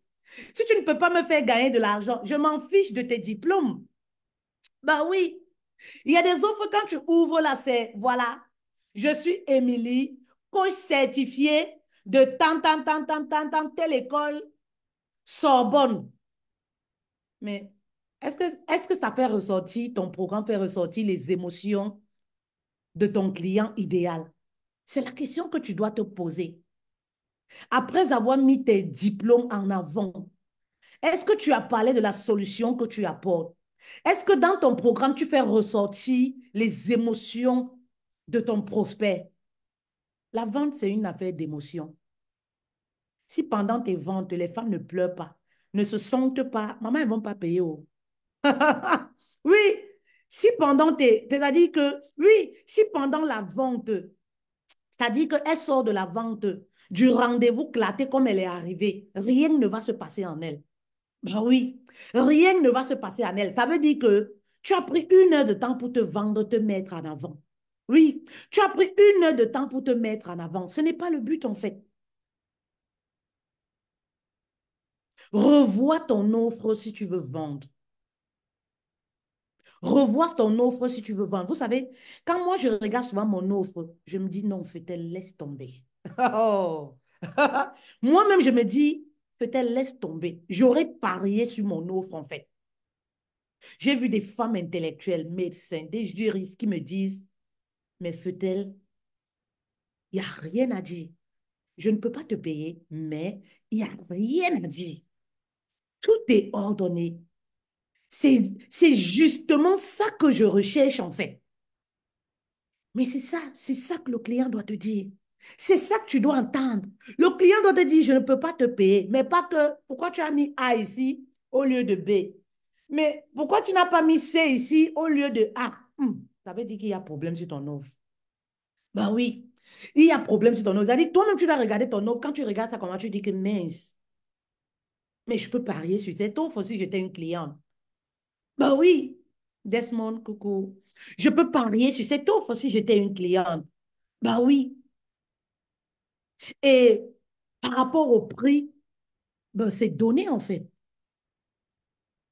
Si tu ne peux pas me faire gagner de l'argent, je m'en fiche de tes diplômes. Ben oui, il y a des offres quand tu ouvres là, c'est voilà, je suis Émilie, coach certifiée de tant, telle école, Sorbonne. Mais est-ce que ça fait ressortir, ton programme fait ressortir les émotions de ton client idéal? C'est la question que tu dois te poser. Après avoir mis tes diplômes en avant, est-ce que tu as parlé de la solution que tu apportes? Est-ce que dans ton programme, tu fais ressortir les émotions de ton prospect? La vente, c'est une affaire d'émotion. Si pendant tes ventes, les femmes ne pleurent pas, ne se sentent pas, maman, elles ne vont pas payer. Oh. Oui, si pendant c'est-à-dire que, oui, si pendant la vente, c'est-à-dire qu'elle sort de la vente, du rendez-vous claté comme elle est arrivée, rien ne va se passer en elle. Ben oui, rien ne va se passer en elle. Ça veut dire que tu as pris 1 heure de temps pour te vendre, te mettre en avant. Oui, tu as pris 1 heure de temps pour te mettre en avant. Ce n'est pas le but en fait. Revois ton offre si tu veux vendre. Revois ton offre si tu veux vendre. Vous savez, quand moi je regarde souvent mon offre, je me dis non, Fetel, laisse tomber. Oh. Moi-même, je me dis, Fetel, laisse tomber. J'aurais parié sur mon offre en fait. J'ai vu des femmes intellectuelles, médecins, des juristes qui me disent, mais Fetel, il n'y a rien à dire. Je ne peux pas te payer, mais il n'y a rien à dire. Tout est ordonné. C'est justement ça que je recherche en fait. Mais c'est ça que le client doit te dire. C'est ça que tu dois entendre. Le client doit te dire, je ne peux pas te payer, mais pas que, pourquoi tu as mis A ici au lieu de B? Mais pourquoi tu n'as pas mis C ici au lieu de A? Ça veut dire qu'il y a problème sur ton offre. Bah oui. Il y a problème sur ton offre. C'est-à-dire, toi-même, tu dois regarder ton offre. Quand tu regardes ça, comment tu dis que mince, mais je peux parier sur cette offre si j'étais une cliente. Bah oui. Desmond, coucou. Je peux parier sur cette offre si j'étais une cliente. Bah oui. Et par rapport au prix, ben, c'est donné en fait.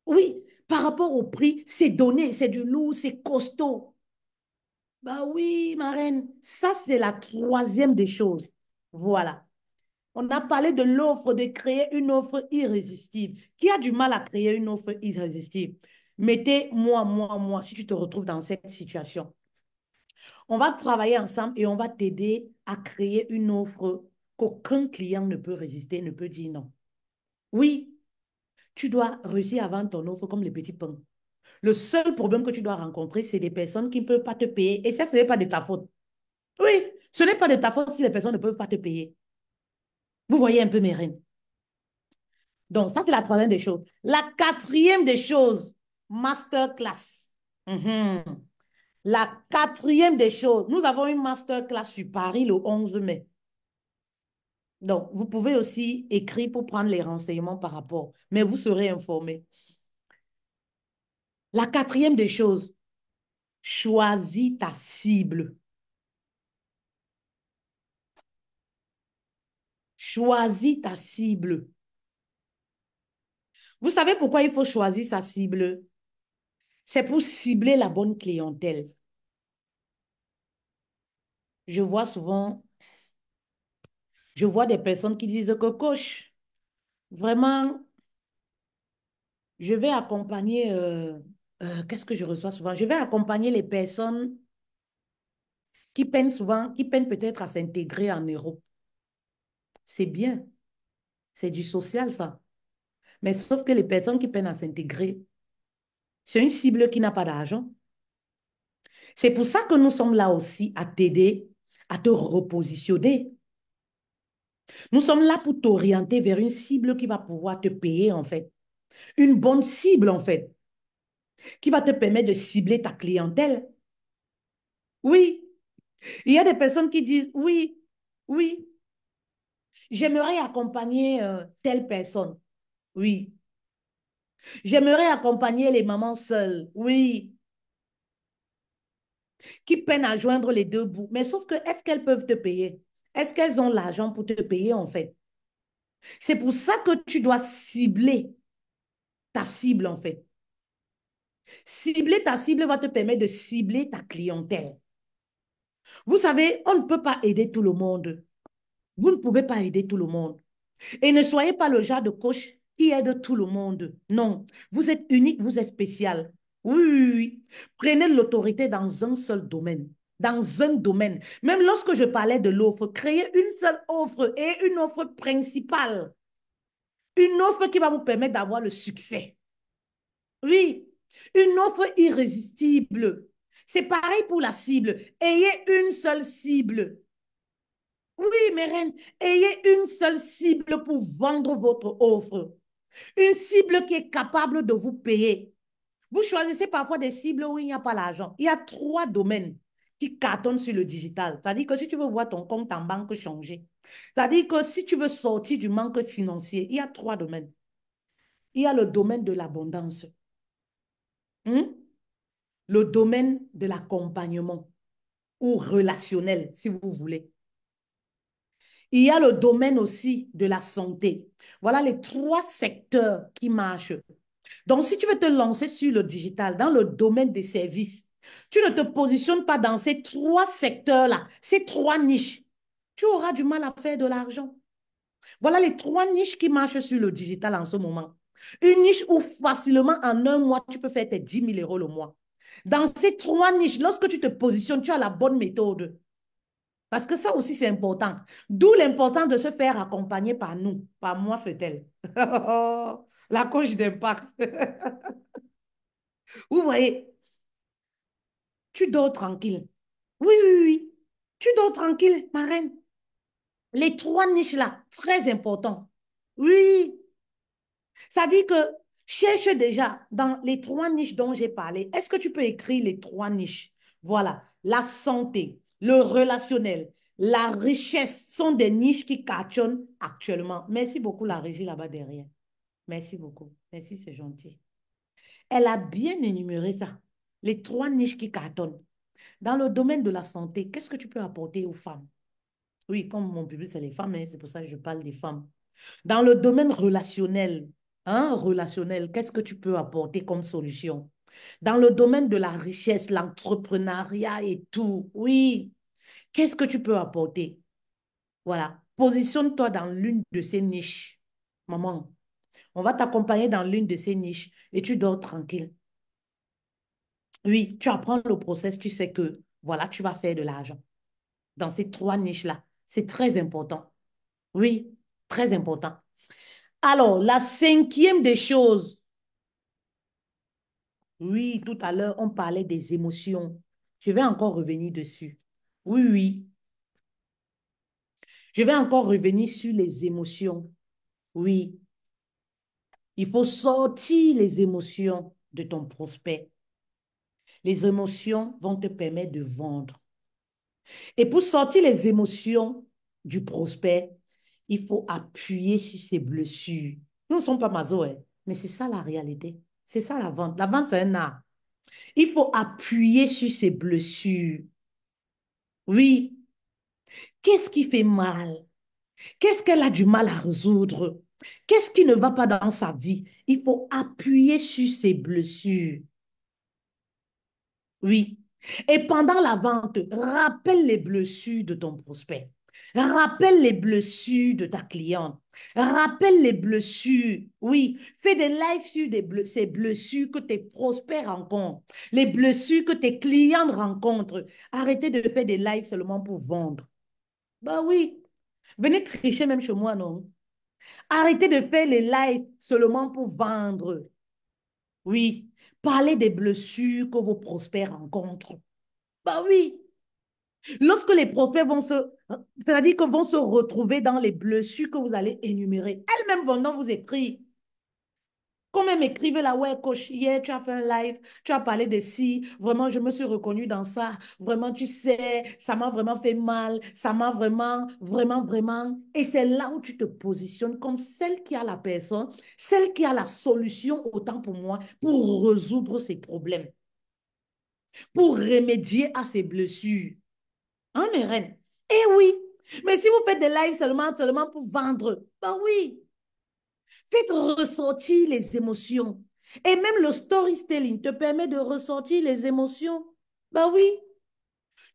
Oui, par rapport au prix, c'est donné, c'est du lourd, c'est costaud. Bah oui, ma reine, ça c'est la troisième des choses. Voilà. On a parlé de l'offre, de créer une offre irrésistible. Qui a du mal à créer une offre irrésistible? Mettez moi, si tu te retrouves dans cette situation. On va travailler ensemble et on va t'aider à créer une offre qu'aucun client ne peut résister, ne peut dire non. Oui, tu dois réussir à vendre ton offre comme les petits pains. Le seul problème que tu dois rencontrer, c'est des personnes qui ne peuvent pas te payer. Et ça, ce n'est pas de ta faute. Oui, ce n'est pas de ta faute si les personnes ne peuvent pas te payer. Vous voyez un peu mes reines. Donc, ça, c'est la troisième des choses. La quatrième des choses, masterclass. Mhm. La quatrième des choses, nous avons une masterclass sur Paris le 11 mai. Donc, vous pouvez aussi écrire pour prendre les renseignements par rapport, mais vous serez informé. La quatrième des choses, choisis ta cible. Choisis ta cible. Vous savez pourquoi il faut choisir sa cible? C'est pour cibler la bonne clientèle. Je vois souvent, je vois des personnes qui disent que coach, vraiment, je vais accompagner, qu'est-ce que je reçois souvent? Je vais accompagner les personnes qui peinent souvent, qui peinent peut-être à s'intégrer en Europe. C'est bien, c'est du social ça. Mais sauf que les personnes qui peinent à s'intégrer, c'est une cible qui n'a pas d'argent. C'est pour ça que nous sommes là aussi à t'aider, à te repositionner. Nous sommes là pour t'orienter vers une cible qui va pouvoir te payer, en fait. Une bonne cible, en fait, qui va te permettre de cibler ta clientèle. Oui, il y a des personnes qui disent, oui, oui, j'aimerais accompagner telle personne. Oui, j'aimerais accompagner les mamans seules. Oui, qui peinent à joindre les deux bouts. Mais sauf que, est-ce qu'elles peuvent te payer? Est-ce qu'elles ont l'argent pour te payer, en fait? C'est pour ça que tu dois cibler ta cible, en fait. Cibler ta cible va te permettre de cibler ta clientèle. Vous savez, on ne peut pas aider tout le monde. Vous ne pouvez pas aider tout le monde. Et ne soyez pas le genre de coach qui aide tout le monde. Non, vous êtes unique, vous êtes spécial. Oui, oui, oui. Prenez l'autorité dans un seul domaine. Dans un domaine. Même lorsque je parlais de l'offre, créez une seule offre et une offre principale. Une offre qui va vous permettre d'avoir le succès. Oui, une offre irrésistible. C'est pareil pour la cible. Ayez une seule cible. Oui, mes reines, ayez une seule cible pour vendre votre offre. Une cible qui est capable de vous payer. Vous choisissez parfois des cibles où il n'y a pas l'argent. Il y a trois domaines qui cartonnent sur le digital. C'est-à-dire que si tu veux voir ton compte en banque changer, c'est-à-dire que si tu veux sortir du manque financier, il y a trois domaines. Il y a le domaine de l'abondance, hein? Le domaine de l'accompagnement ou relationnel, si vous voulez. Il y a le domaine aussi de la santé. Voilà les trois secteurs qui marchent. Donc, si tu veux te lancer sur le digital, dans le domaine des services, tu ne te positionnes pas dans ces trois secteurs-là, ces trois niches. Tu auras du mal à faire de l'argent. Voilà les trois niches qui marchent sur le digital en ce moment. Une niche où facilement en un mois, tu peux faire tes 10 000 € le mois. Dans ces trois niches, lorsque tu te positionnes, tu as la bonne méthode. Parce que ça aussi, c'est important. D'où l'important de se faire accompagner par nous, par moi, fait-elle. La coach d'impact. Vous voyez, tu dors tranquille. Oui, oui, oui. Tu dors tranquille, ma reine. Les trois niches-là, très important. Oui, ça dit que cherche déjà dans les trois niches dont j'ai parlé. Est-ce que tu peux écrire les trois niches? Voilà, la santé, le relationnel, la richesse sont des niches qui cartonnent actuellement. Merci beaucoup, la régie là-bas derrière. Merci beaucoup. Merci, c'est gentil. Elle a bien énuméré ça. Les trois niches qui cartonnent. Dans le domaine de la santé, qu'est-ce que tu peux apporter aux femmes? Oui, comme mon public, c'est les femmes, hein, c'est pour ça que je parle des femmes. Dans le domaine relationnel, hein, relationnel, qu'est-ce que tu peux apporter comme solution? Dans le domaine de la richesse, l'entrepreneuriat et tout, oui, qu'est-ce que tu peux apporter? Voilà, positionne-toi dans l'une de ces niches. Maman, on va t'accompagner dans l'une de ces niches et tu dors tranquille. Oui, tu apprends le process, tu sais que, voilà, tu vas faire de l'argent dans ces trois niches-là. C'est très important. Oui, très important. Alors, la cinquième des choses, oui, tout à l'heure, on parlait des émotions. Je vais encore revenir dessus. Oui, oui, je vais encore revenir sur les émotions. Oui, il faut sortir les émotions de ton prospect. Les émotions vont te permettre de vendre. Et pour sortir les émotions du prospect, il faut appuyer sur ses blessures. Nous ne sommes pas maso, hein, mais c'est ça la réalité. C'est ça la vente. La vente, c'est un art. Il faut appuyer sur ses blessures. Oui, qu'est-ce qui fait mal? Qu'est-ce qu'elle a du mal à résoudre? Qu'est-ce qui ne va pas dans sa vie? Il faut appuyer sur ses blessures. Oui. Et pendant la vente, rappelle les blessures de ton prospect. Rappelle les blessures de ta cliente. Rappelle les blessures. Oui, fais des lives sur ces blessures que tes prospects rencontrent, les blessures que tes clients rencontrent. Arrêtez de faire des lives seulement pour vendre. Bah oui, venez tricher même chez moi, non? Arrêtez de faire les lives seulement pour vendre. Oui, parlez des blessures que vos prospects rencontrent. Bah oui, lorsque les prospects vont c'est-à-dire que vont se retrouver dans les blessures que vous allez énumérer, elles-mêmes vont donc vous écrire. Quand même écrivez là, ouais, coach, hier, tu as fait un live, tu as parlé de ci, vraiment, je me suis reconnue dans ça, vraiment, tu sais, ça m'a vraiment fait mal, ça m'a vraiment, vraiment, vraiment. Et c'est là où tu te positionnes comme celle qui a la personne, celle qui a la solution, autant pour moi, pour résoudre ses problèmes, pour remédier à ses blessures. Hein, mes reines? Eh oui, mais si vous faites des lives seulement pour vendre, bah oui, faites ressortir les émotions. Et même le storytelling te permet de ressortir les émotions. Bah oui,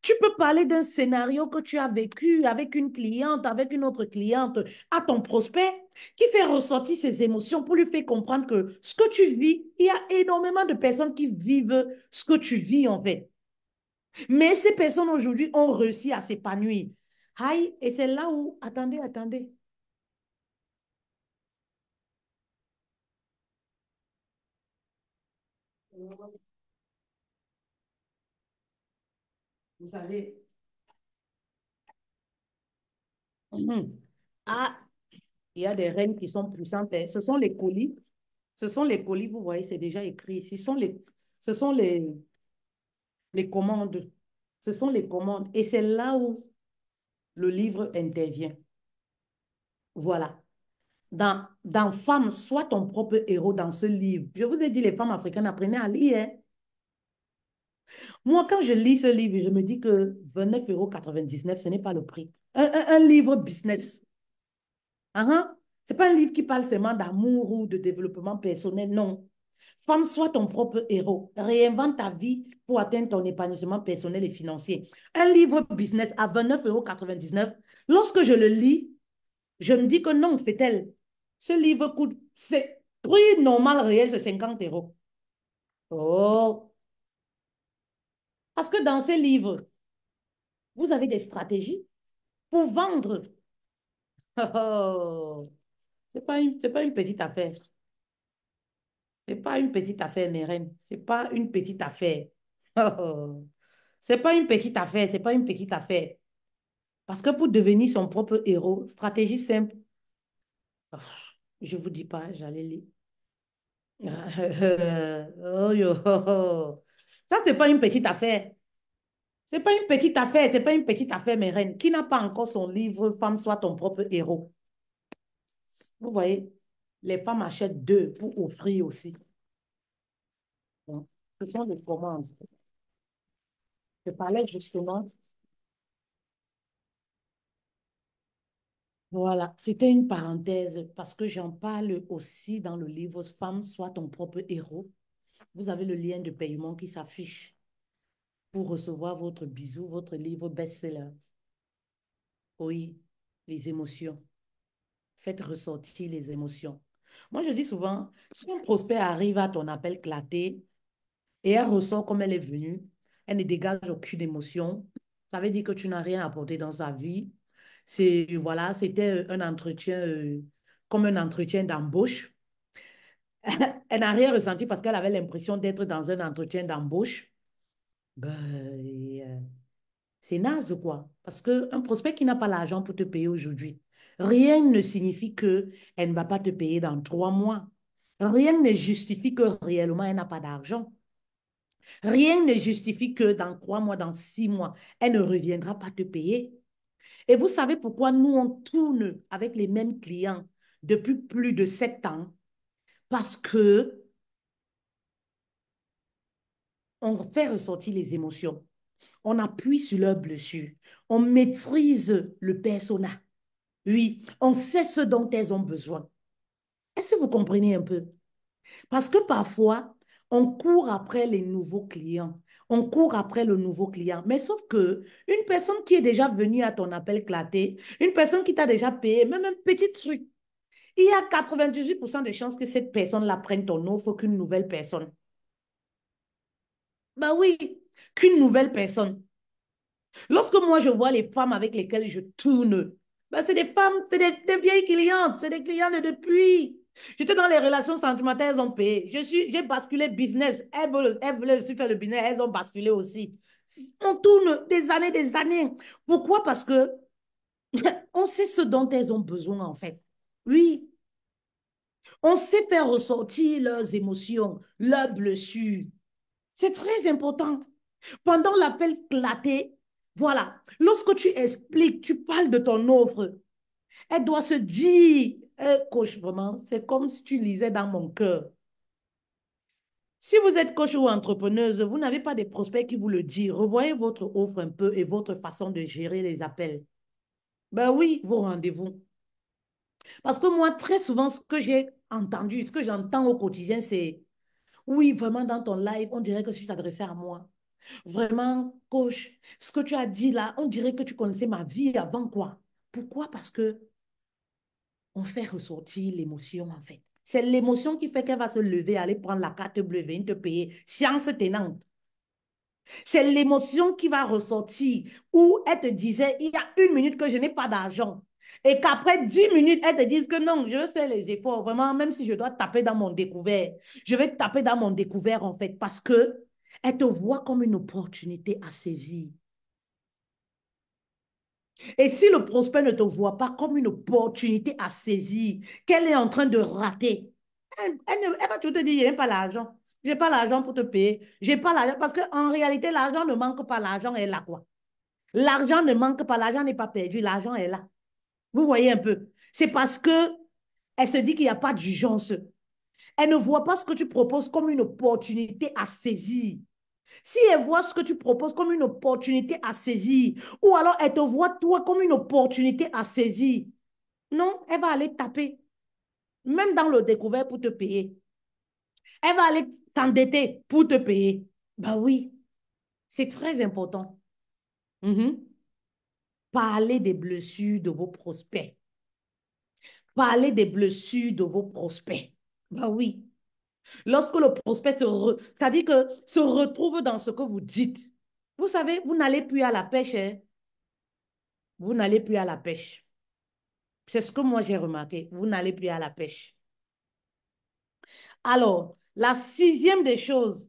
tu peux parler d'un scénario que tu as vécu avec une cliente, avec une autre cliente, à ton prospect, qui fait ressortir ses émotions pour lui faire comprendre que ce que tu vis, il y a énormément de personnes qui vivent ce que tu vis en fait. Mais ces personnes aujourd'hui ont réussi à s'épanouir. Aïe, et c'est là où, attendez, attendez. Vous savez, mhm. Ah, il y a des reines qui sont puissantes, hein. Ce sont les colis. Ce sont les colis, vous voyez, c'est déjà écrit. Ce sont les commandes. Ce sont les commandes. Et c'est là où le livre intervient. Voilà. Dans Femme, sois ton propre héros dans ce livre. Je vous ai dit, les femmes africaines, apprenez à lire, hein. Moi, quand je lis ce livre, je me dis que 29,99 € ce n'est pas le prix. Un livre business. Hein? Ce n'est pas un livre qui parle seulement d'amour ou de développement personnel, non. Femme, sois ton propre héros. Réinvente ta vie pour atteindre ton épanouissement personnel et financier. Un livre business à 29,99 €. Lorsque je le lis, je me dis que non, fait-elle. Ce livre coûte, c'est prix normal réel, c'est 50 €. Oh, parce que dans ces livres, vous avez des stratégies pour vendre. Oh, c'est pas une petite affaire. C'est pas une petite affaire, mes reines. C'est pas une petite affaire. Oh, c'est pas une petite affaire, c'est pas une petite affaire. Parce que pour devenir son propre héros, stratégie simple, oh, je vous dis pas, j'allais lire. Oh, yo, oh, oh. Ça, c'est pas une petite affaire. C'est pas une petite affaire, c'est pas une petite affaire, mes reines. Qui n'a pas encore son livre Femme, soit ton propre héros? Vous voyez, les femmes achètent deux pour offrir aussi. Donc, ce sont des commandes. Je parlais justement, voilà, c'était une parenthèse parce que j'en parle aussi dans le livre Femme, soit ton propre héros. Vous avez le lien de paiement qui s'affiche pour recevoir votre bisou, votre livre best-seller. Oui, les émotions. Faites ressortir les émotions. Moi, je dis souvent, si un prospect arrive à ton appel claté et elle ressort comme elle est venue, elle ne dégage aucune émotion, ça veut dire que tu n'as rien apporté dans sa vie. C'est, voilà, c'était un entretien, comme un entretien d'embauche. Elle n'a rien ressenti parce qu'elle avait l'impression d'être dans un entretien d'embauche. Ben, c'est naze, quoi. Parce qu'un prospect qui n'a pas l'argent pour te payer aujourd'hui, rien ne signifie qu'elle ne va pas te payer dans 3 mois. Rien ne justifie que réellement elle n'a pas d'argent. Rien ne justifie que dans 3 mois, dans 6 mois, elle ne reviendra pas te payer. Et vous savez pourquoi nous, on tourne avec les mêmes clients depuis plus de 7 ans? Parce que on fait ressortir les émotions. On appuie sur leurs blessures. On maîtrise le persona. Oui, on sait ce dont elles ont besoin. Est-ce que vous comprenez un peu? Parce que parfois, on court après les nouveaux clients. On court après le nouveau client. Mais sauf que une personne qui est déjà venue à ton appel claté, une personne qui t'a déjà payé, même un petit truc, il y a 98% de chances que cette personne-là prenne ton offre qu'une nouvelle personne. Bah oui, qu'une nouvelle personne. Lorsque moi, je vois les femmes avec lesquelles je tourne, ben, c'est des femmes, c'est des vieilles clientes, c'est des clientes de depuis. J'étais dans les relations sentimentales, elles ont payé. J'ai basculé business. Elles veulent aussi faire le business, elles ont basculé aussi. On tourne des années, des années. Pourquoi? Parce que on sait ce dont elles ont besoin, en fait. Oui, on sait faire ressortir leurs émotions, leurs blessures. C'est très important. Pendant l'appel claté, voilà, lorsque tu expliques, tu parles de ton offre, elle doit se dire, coach, vraiment, c'est comme si tu lisais dans mon cœur. Si vous êtes coach ou entrepreneuse, vous n'avez pas des prospects qui vous le disent. Revoyez votre offre un peu et votre façon de gérer les appels. Ben oui, vos rendez-vous. Parce que moi, très souvent, ce que j'ai entendu, ce que j'entends au quotidien, c'est, oui, vraiment, dans ton live, on dirait que si tu t'adressais à moi. Vraiment, coach, ce que tu as dit là, on dirait que tu connaissais ma vie avant quoi. Pourquoi? Parce que on fait ressortir l'émotion en fait. C'est l'émotion qui fait qu'elle va se lever, aller prendre la carte bleue, venir te payer, science tenante. C'est l'émotion qui va ressortir où elle te disait, il y a 1 minute que je n'ai pas d'argent. Et qu'après 10 minutes, elle te dise que non, je vais faire les efforts. Vraiment, même si je dois taper dans mon découvert, je vais taper dans mon découvert en fait parce que elle te voit comme une opportunité à saisir. Et si le prospect ne te voit pas comme une opportunité à saisir, qu'elle est en train de rater, elle va toujours te dire, je n'ai pas l'argent. Je n'ai pas l'argent pour te payer. Je n'ai pas l'argent. Parce qu'en réalité, l'argent ne manque pas. L'argent est là, quoi. L'argent ne manque pas. L'argent n'est pas perdu. L'argent est là. Vous voyez un peu. C'est parce que elle se dit qu'il n'y a pas d'urgence. Elle ne voit pas ce que tu proposes comme une opportunité à saisir. Si elle voit ce que tu proposes comme une opportunité à saisir, ou alors elle te voit toi comme une opportunité à saisir, non, elle va aller taper, même dans le découvert pour te payer. Elle va aller t'endetter pour te payer. Bah oui, c'est très important. Mhm. Parlez des blessures de vos prospects. Parlez des blessures de vos prospects. Bah oui. Lorsque le prospect c'est-à-dire que se retrouve dans ce que vous dites, vous savez, vous n'allez plus à la pêche, hein. Vous n'allez plus à la pêche. C'est ce que moi j'ai remarqué. Vous n'allez plus à la pêche. Alors, la sixième des choses,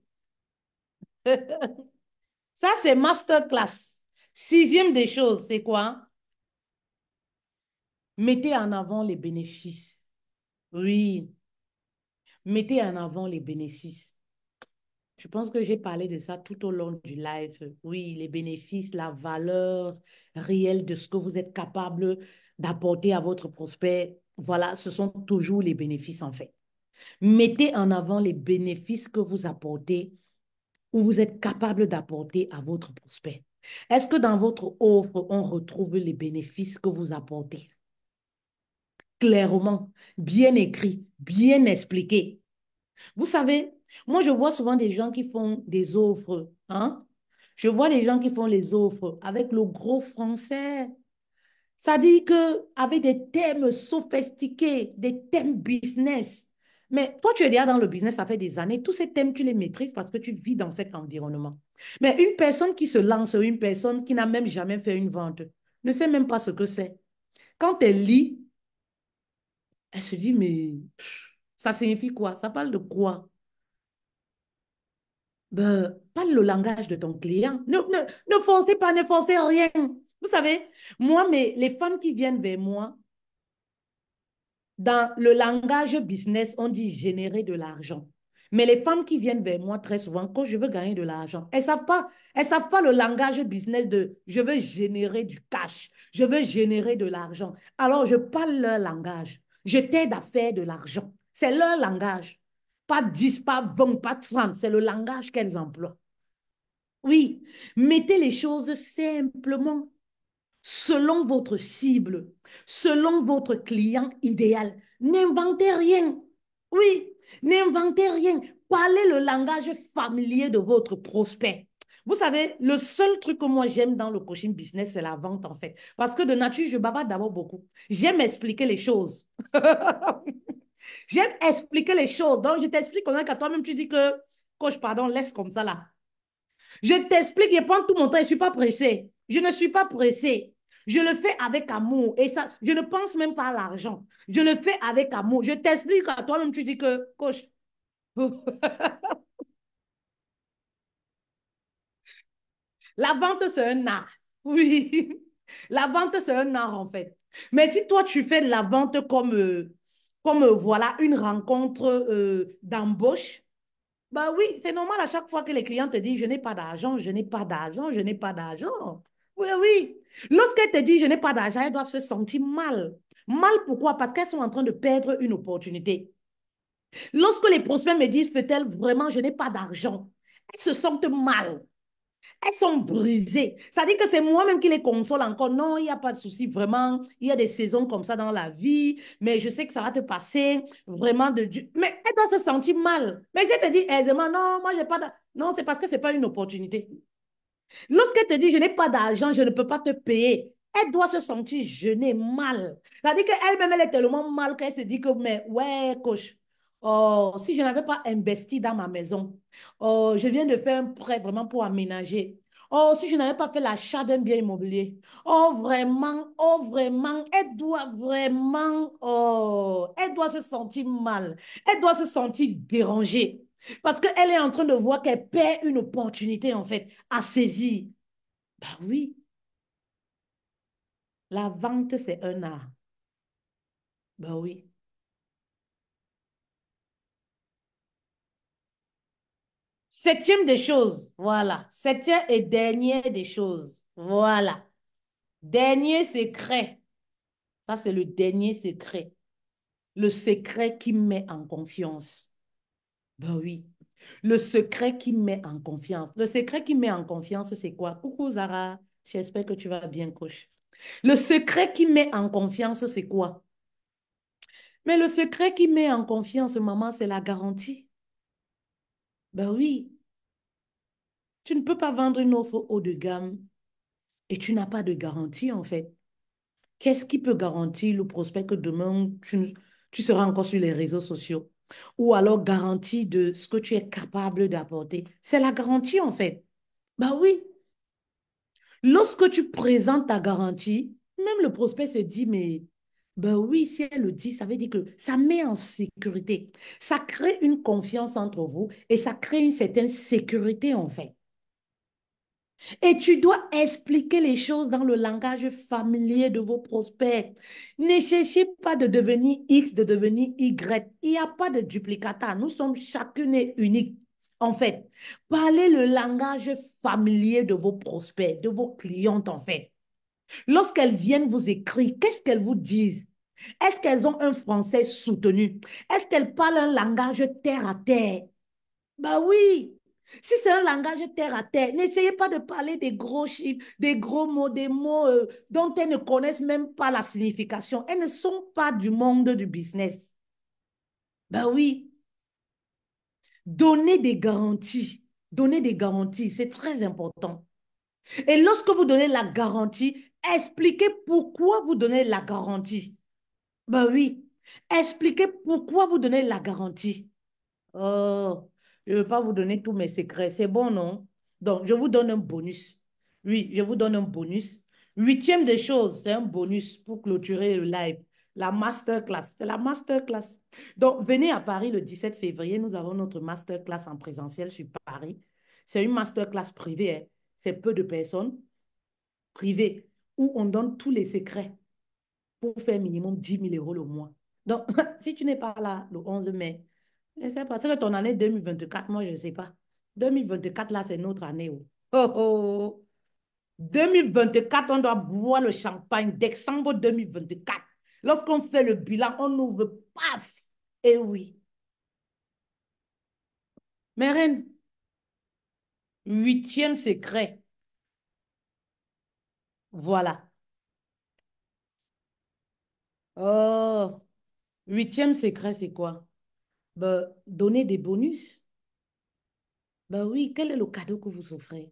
ça c'est masterclass. Sixième des choses, c'est quoi? Mettez en avant les bénéfices. Oui, mettez en avant les bénéfices. Je pense que j'ai parlé de ça tout au long du live. Oui, les bénéfices, la valeur réelle de ce que vous êtes capable d'apporter à votre prospect. Voilà, ce sont toujours les bénéfices en fait. Mettez en avant les bénéfices que vous apportez ou vous êtes capable d'apporter à votre prospect. Est-ce que dans votre offre, on retrouve les bénéfices que vous apportez? Clairement, bien écrit, bien expliqué. Vous savez, moi, je vois souvent des gens qui font des offres, hein? Je vois des gens qui font les offres avec le gros français. Ça dit que avec des thèmes sophistiqués, des thèmes business. Mais toi, tu es déjà dans le business, ça fait des années. Tous ces thèmes, tu les maîtrises parce que tu vis dans cet environnement. Mais une personne qui se lance, une personne qui n'a même jamais fait une vente, ne sait même pas ce que c'est. Quand elle lit, elle se dit, mais ça signifie quoi? Ça parle de quoi? Ben, parle le langage de ton client. Ne forcez pas, ne forcez rien. Vous savez, moi, les femmes qui viennent vers moi, dans le langage business, on dit générer de l'argent. Mais les femmes qui viennent vers moi très souvent, quand je veux gagner de l'argent, elles savent pas le langage business de je veux générer du cash, je veux générer de l'argent. Alors, je parle leur langage. Je t'aide à faire de l'argent. C'est leur langage. Pas 10, pas 20, pas 30. C'est le langage qu'elles emploient. Oui, mettez les choses simplement, selon votre cible, selon votre client idéal. N'inventez rien. Oui, n'inventez rien. Parlez le langage familier de votre prospect. Vous savez, le seul truc que moi j'aime dans le coaching business, c'est la vente en fait. Parce que de nature, je bavarde d'abord beaucoup. J'aime expliquer les choses. J'aime expliquer les choses. Donc, je t'explique comment qu'à toi-même, tu dis que, coach, pardon, laisse comme ça là. Je t'explique, je prends tout mon temps, je ne suis pas pressée. Je ne suis pas pressée. Je le fais avec amour. Et ça, je ne pense même pas à l'argent. Je le fais avec amour. Je t'explique à toi-même, tu dis que, coach, la vente, c'est un art. Oui, la vente, c'est un art en fait. Mais si toi, tu fais de la vente voilà, une rencontre d'embauche, bah oui, c'est normal à chaque fois que les clients te disent, je n'ai pas d'argent, je n'ai pas d'argent, je n'ai pas d'argent. Oui, oui. Lorsqu'elles te disent, je n'ai pas d'argent, elles doivent se sentir mal. Mal pourquoi? Parce qu'elles sont en train de perdre une opportunité. Lorsque les prospects me disent, fait-elle vraiment, je n'ai pas d'argent, elles se sentent mal. Elles sont brisées. Ça dit que c'est moi-même qui les console encore. Non, il n'y a pas de souci, vraiment. Il y a des saisons comme ça dans la vie, mais je sais que ça va te passer vraiment de Dieu. Mais elle doit se sentir mal. Mais si elle te dit aisément, non, moi, j'ai pas d'argent. Non, c'est parce que ce n'est pas une opportunité. Lorsqu'elle te dit, je n'ai pas d'argent, je ne peux pas te payer, elle doit se sentir gênée, mal. C'est-à-dire qu'elle-même, elle est tellement mal qu'elle se dit que, mais ouais, coach, oh, si je n'avais pas investi dans ma maison, oh, je viens de faire un prêt vraiment pour aménager. Oh, si je n'avais pas fait l'achat d'un bien immobilier. Oh, vraiment, elle doit vraiment, oh, elle doit se sentir mal. Elle doit se sentir dérangée. Parce qu'elle est en train de voir qu'elle perd une opportunité, en fait, à saisir. Bah oui, la vente, c'est un art. Bah oui. Septième des choses, voilà. Septième et dernière des choses, voilà. Dernier secret. Ça, c'est le dernier secret. Le secret qui met en confiance. Bah oui. Le secret qui met en confiance. Le secret qui met en confiance, c'est quoi? Coucou Zara, j'espère que tu vas bien, coach. Le secret qui met en confiance, c'est quoi? Mais le secret qui met en confiance, maman, c'est la garantie. Ben oui, tu ne peux pas vendre une offre haut de gamme et tu n'as pas de garantie, en fait. Qu'est-ce qui peut garantir le prospect que demain, tu seras encore sur les réseaux sociaux? Ou alors garantie de ce que tu es capable d'apporter? C'est la garantie, en fait. Ben oui, lorsque tu présentes ta garantie, même le prospect se dit, mais ben oui, si elle le dit, ça veut dire que ça met en sécurité. Ça crée une confiance entre vous et ça crée une certaine sécurité en fait. Et tu dois expliquer les choses dans le langage familier de vos prospects. Ne cherchez pas de devenir X, de devenir Y. Il n'y a pas de duplicata. Nous sommes chacune unique. En fait, parlez le langage familier de vos prospects, de vos clientes, en fait. Lorsqu'elles viennent vous écrire, qu'est-ce qu'elles vous disent? Est-ce qu'elles ont un français soutenu? Est-ce qu'elles parlent un langage terre à terre? Bah oui. Si c'est un langage terre à terre, n'essayez pas de parler des gros chiffres, des gros mots, des mots dont elles ne connaissent même pas la signification. Elles ne sont pas du monde du business. Bah oui. Donnez des garanties. Donnez des garanties, c'est très important. Et lorsque vous donnez la garantie, expliquez pourquoi vous donnez la garantie. Ben oui, expliquez pourquoi vous donnez la garantie. Oh, je ne veux pas vous donner tous mes secrets. C'est bon, non? Donc, je vous donne un bonus. Oui, je vous donne un bonus. Huitième des choses, c'est un bonus pour clôturer le live. La masterclass. C'est la masterclass. Donc, venez à Paris le 17 février. Nous avons notre masterclass en présentiel sur Paris. C'est une masterclass privée, hein. C'est peu de personnes privées où on donne tous les secrets pour faire minimum 10 000 € le mois. Donc, si tu n'es pas là le 11 mai, je ne sais pas. C'est que ton année 2024, moi, je ne sais pas. 2024, là, c'est notre année. Oh. Oh, oh. 2024, on doit boire le champagne. Décembre 2024. Lorsqu'on fait le bilan, on ouvre, paf! Et oui. Mes reines, huitième secret. Voilà. Oh, huitième secret, c'est quoi? Ben, donner des bonus. Ben oui, quel est le cadeau que vous offrez?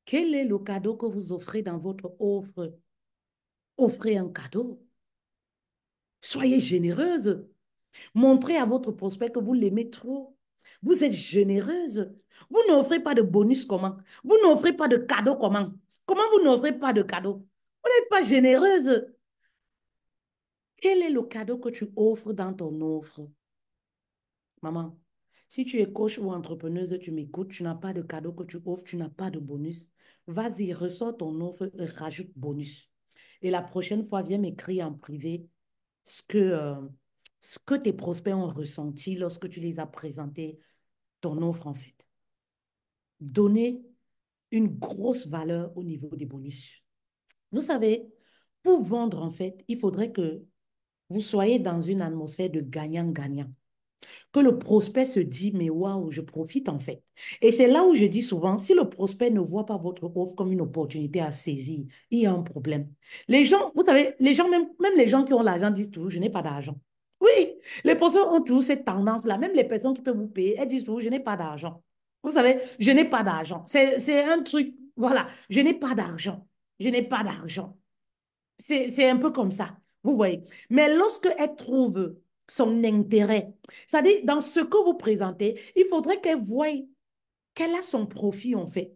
Quel est le cadeau que vous offrez dans votre offre? Offrez un cadeau. Soyez généreuse. Montrez à votre prospect que vous l'aimez trop. Vous êtes généreuse. Vous n'offrez pas de bonus comment? Vous n'offrez pas de cadeau comment? Comment vous n'offrez pas de cadeau? Vous n'êtes pas généreuse. Quel est le cadeau que tu offres dans ton offre? Maman, si tu es coach ou entrepreneuse, tu m'écoutes, tu n'as pas de cadeau que tu offres, tu n'as pas de bonus. Vas-y, ressors ton offre et rajoute bonus. Et la prochaine fois, viens m'écrire en privé ce que, euh, ce que tes prospects ont ressenti lorsque tu les as présentés ton offre, en fait. Donner une grosse valeur au niveau des bonus. Vous savez, pour vendre, en fait, il faudrait que vous soyez dans une atmosphère de gagnant-gagnant. Que le prospect se dit, mais waouh, je profite en fait. Et c'est là où je dis souvent, si le prospect ne voit pas votre offre comme une opportunité à saisir, il y a un problème. Les gens, vous savez, les gens, même les gens qui ont l'argent disent toujours, je n'ai pas d'argent. Oui, les personnes ont toujours cette tendance-là. Même les personnes qui peuvent vous payer, elles disent toujours, je n'ai pas d'argent. Vous savez, je n'ai pas d'argent. C'est un truc, voilà, je n'ai pas d'argent. Je n'ai pas d'argent. C'est un peu comme ça, vous voyez. Mais lorsque elle trouve son intérêt, c'est-à-dire dans ce que vous présentez, il faudrait qu'elle voie qu'elle a son profit en fait.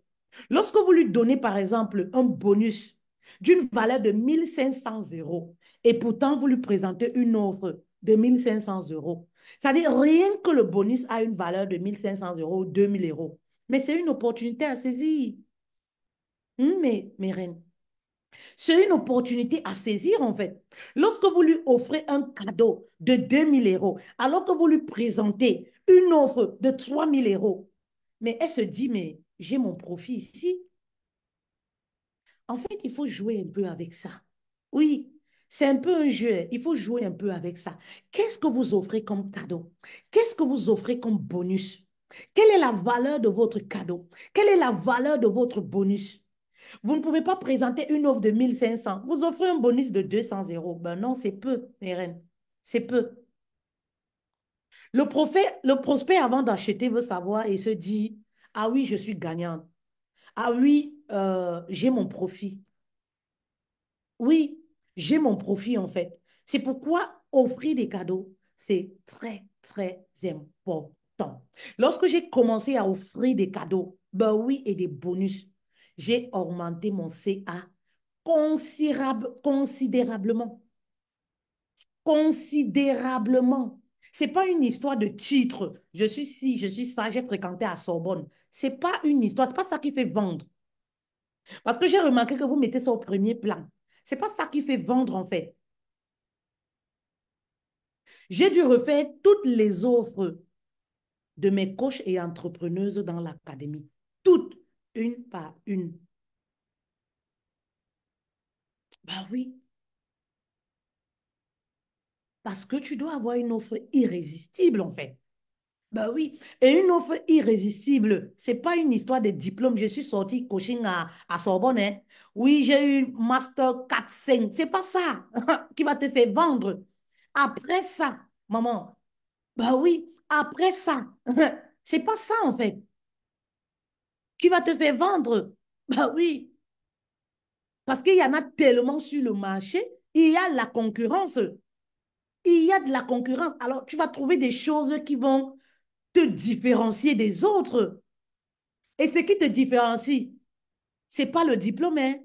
Lorsque vous lui donnez par exemple un bonus d'une valeur de 1 500 € et pourtant vous lui présentez une offre de 1 500 €, c'est-à-dire rien que le bonus a une valeur de 1 500 € ou 2 000 €. Mais c'est une opportunité à saisir. Mes reines. C'est une opportunité à saisir, en fait. Lorsque vous lui offrez un cadeau de 2 000 €, alors que vous lui présentez une offre de 3 000 €, mais elle se dit, mais j'ai mon profit ici. En fait, il faut jouer un peu avec ça. Oui, c'est un peu un jeu. Il faut jouer un peu avec ça. Qu'est-ce que vous offrez comme cadeau? Qu'est-ce que vous offrez comme bonus? Quelle est la valeur de votre cadeau? Quelle est la valeur de votre bonus? Vous ne pouvez pas présenter une offre de 1 500. Vous offrez un bonus de 200 €. Ben non, c'est peu, mes reines. C'est peu. Le prospect, avant d'acheter, veut savoir et se dit, ah oui, je suis gagnante. Ah oui, j'ai mon profit. Oui, j'ai mon profit en fait. C'est pourquoi offrir des cadeaux, c'est très, très important. Lorsque j'ai commencé à offrir des cadeaux, ben oui, et des bonus, j'ai augmenté mon CA considérablement. Considérablement. C'est pas une histoire de titre. Je suis ci, je suis ça, j'ai fréquenté à Sorbonne. C'est pas une histoire, c'est pas ça qui fait vendre. Parce que j'ai remarqué que vous mettez ça au premier plan. C'est pas ça qui fait vendre en fait. J'ai dû refaire toutes les offres de mes coachs et entrepreneuses dans l'académie. Toutes, une par une. Bah oui, parce que tu dois avoir une offre irrésistible, en fait. Bah oui, et une offre irrésistible, c'est pas une histoire de diplôme. Je suis sortie coaching à Sorbonne, hein. Oui, j'ai eu master 4 5. C'est pas ça qui va te faire vendre. Après ça, maman, bah oui, après ça, c'est pas ça en fait qui va te faire vendre. Bah oui, parce qu'il y en a tellement sur le marché, il y a la concurrence. Il y a de la concurrence. Alors, tu vas trouver des choses qui vont te différencier des autres. Et ce qui te différencie, c'est pas le diplôme, hein.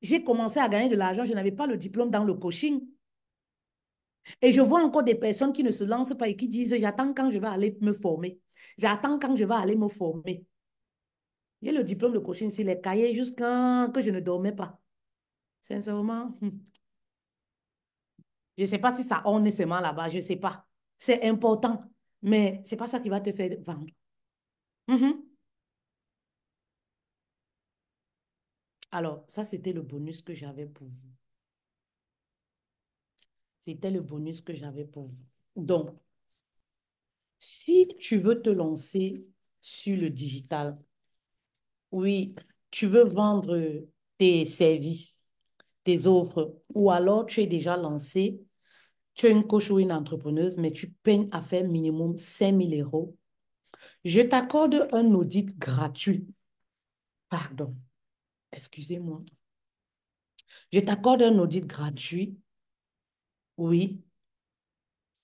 J'ai commencé à gagner de l'argent, je n'avais pas le diplôme dans le coaching. Et je vois encore des personnes qui ne se lancent pas et qui disent, j'attends quand je vais aller me former. J'attends quand je vais aller me former. J'ai le diplôme de coaching sur les cahiers jusqu'à que je ne dormais pas. Sincèrement, je ne sais pas si ça on est seulement là-bas, je ne sais pas. C'est important, mais ce n'est pas ça qui va te faire vendre. Mhm. Alors, ça, c'était le bonus que j'avais pour vous. C'était le bonus que j'avais pour vous. Donc, si tu veux te lancer sur le digital, oui, tu veux vendre tes services, tes offres, ou alors tu es déjà lancé, tu es une coach ou une entrepreneuse, mais tu peines à faire minimum 5 000 euros, je t'accorde un audit gratuit. Pardon, excusez-moi. Je t'accorde un audit gratuit, oui,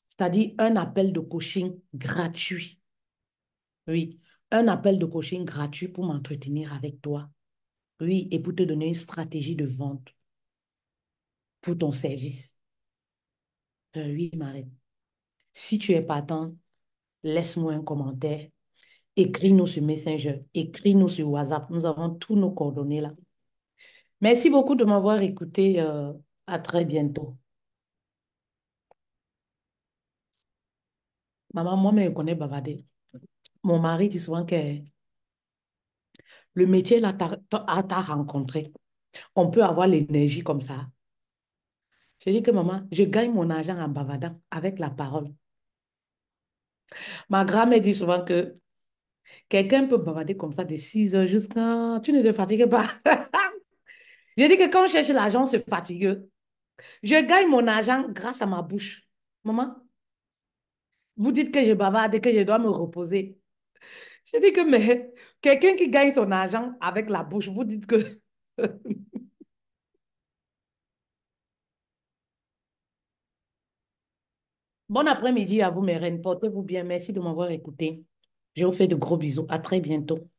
c'est-à-dire un appel de coaching gratuit. Oui, un appel de coaching gratuit pour m'entretenir avec toi. Oui, et pour te donner une stratégie de vente pour ton service. Oui, Marie. Si tu es partant, laisse-moi un commentaire. Écris-nous sur Messenger. Écris-nous sur WhatsApp. Nous avons tous nos coordonnées là. Merci beaucoup de m'avoir écouté. À très bientôt. Maman, moi, je connais bavarder. Mon mari dit souvent que le métier là, t'a rencontré. On peut avoir l'énergie comme ça. Je dis que maman, je gagne mon argent en bavardant avec la parole. Ma grand-mère dit souvent que quelqu'un peut bavarder comme ça de 6 heures jusqu'à... Tu ne te fatigues pas. Je dis que quand on cherche l'argent, on se fatigue. Je gagne mon argent grâce à ma bouche. Maman, vous dites que je bavarde et que je dois me reposer. Je dis que mais quelqu'un qui gagne son argent avec la bouche, vous dites que... Bon après-midi à vous, mes reines. Portez-vous bien. Merci de m'avoir écouté. Je vous fais de gros bisous. À très bientôt.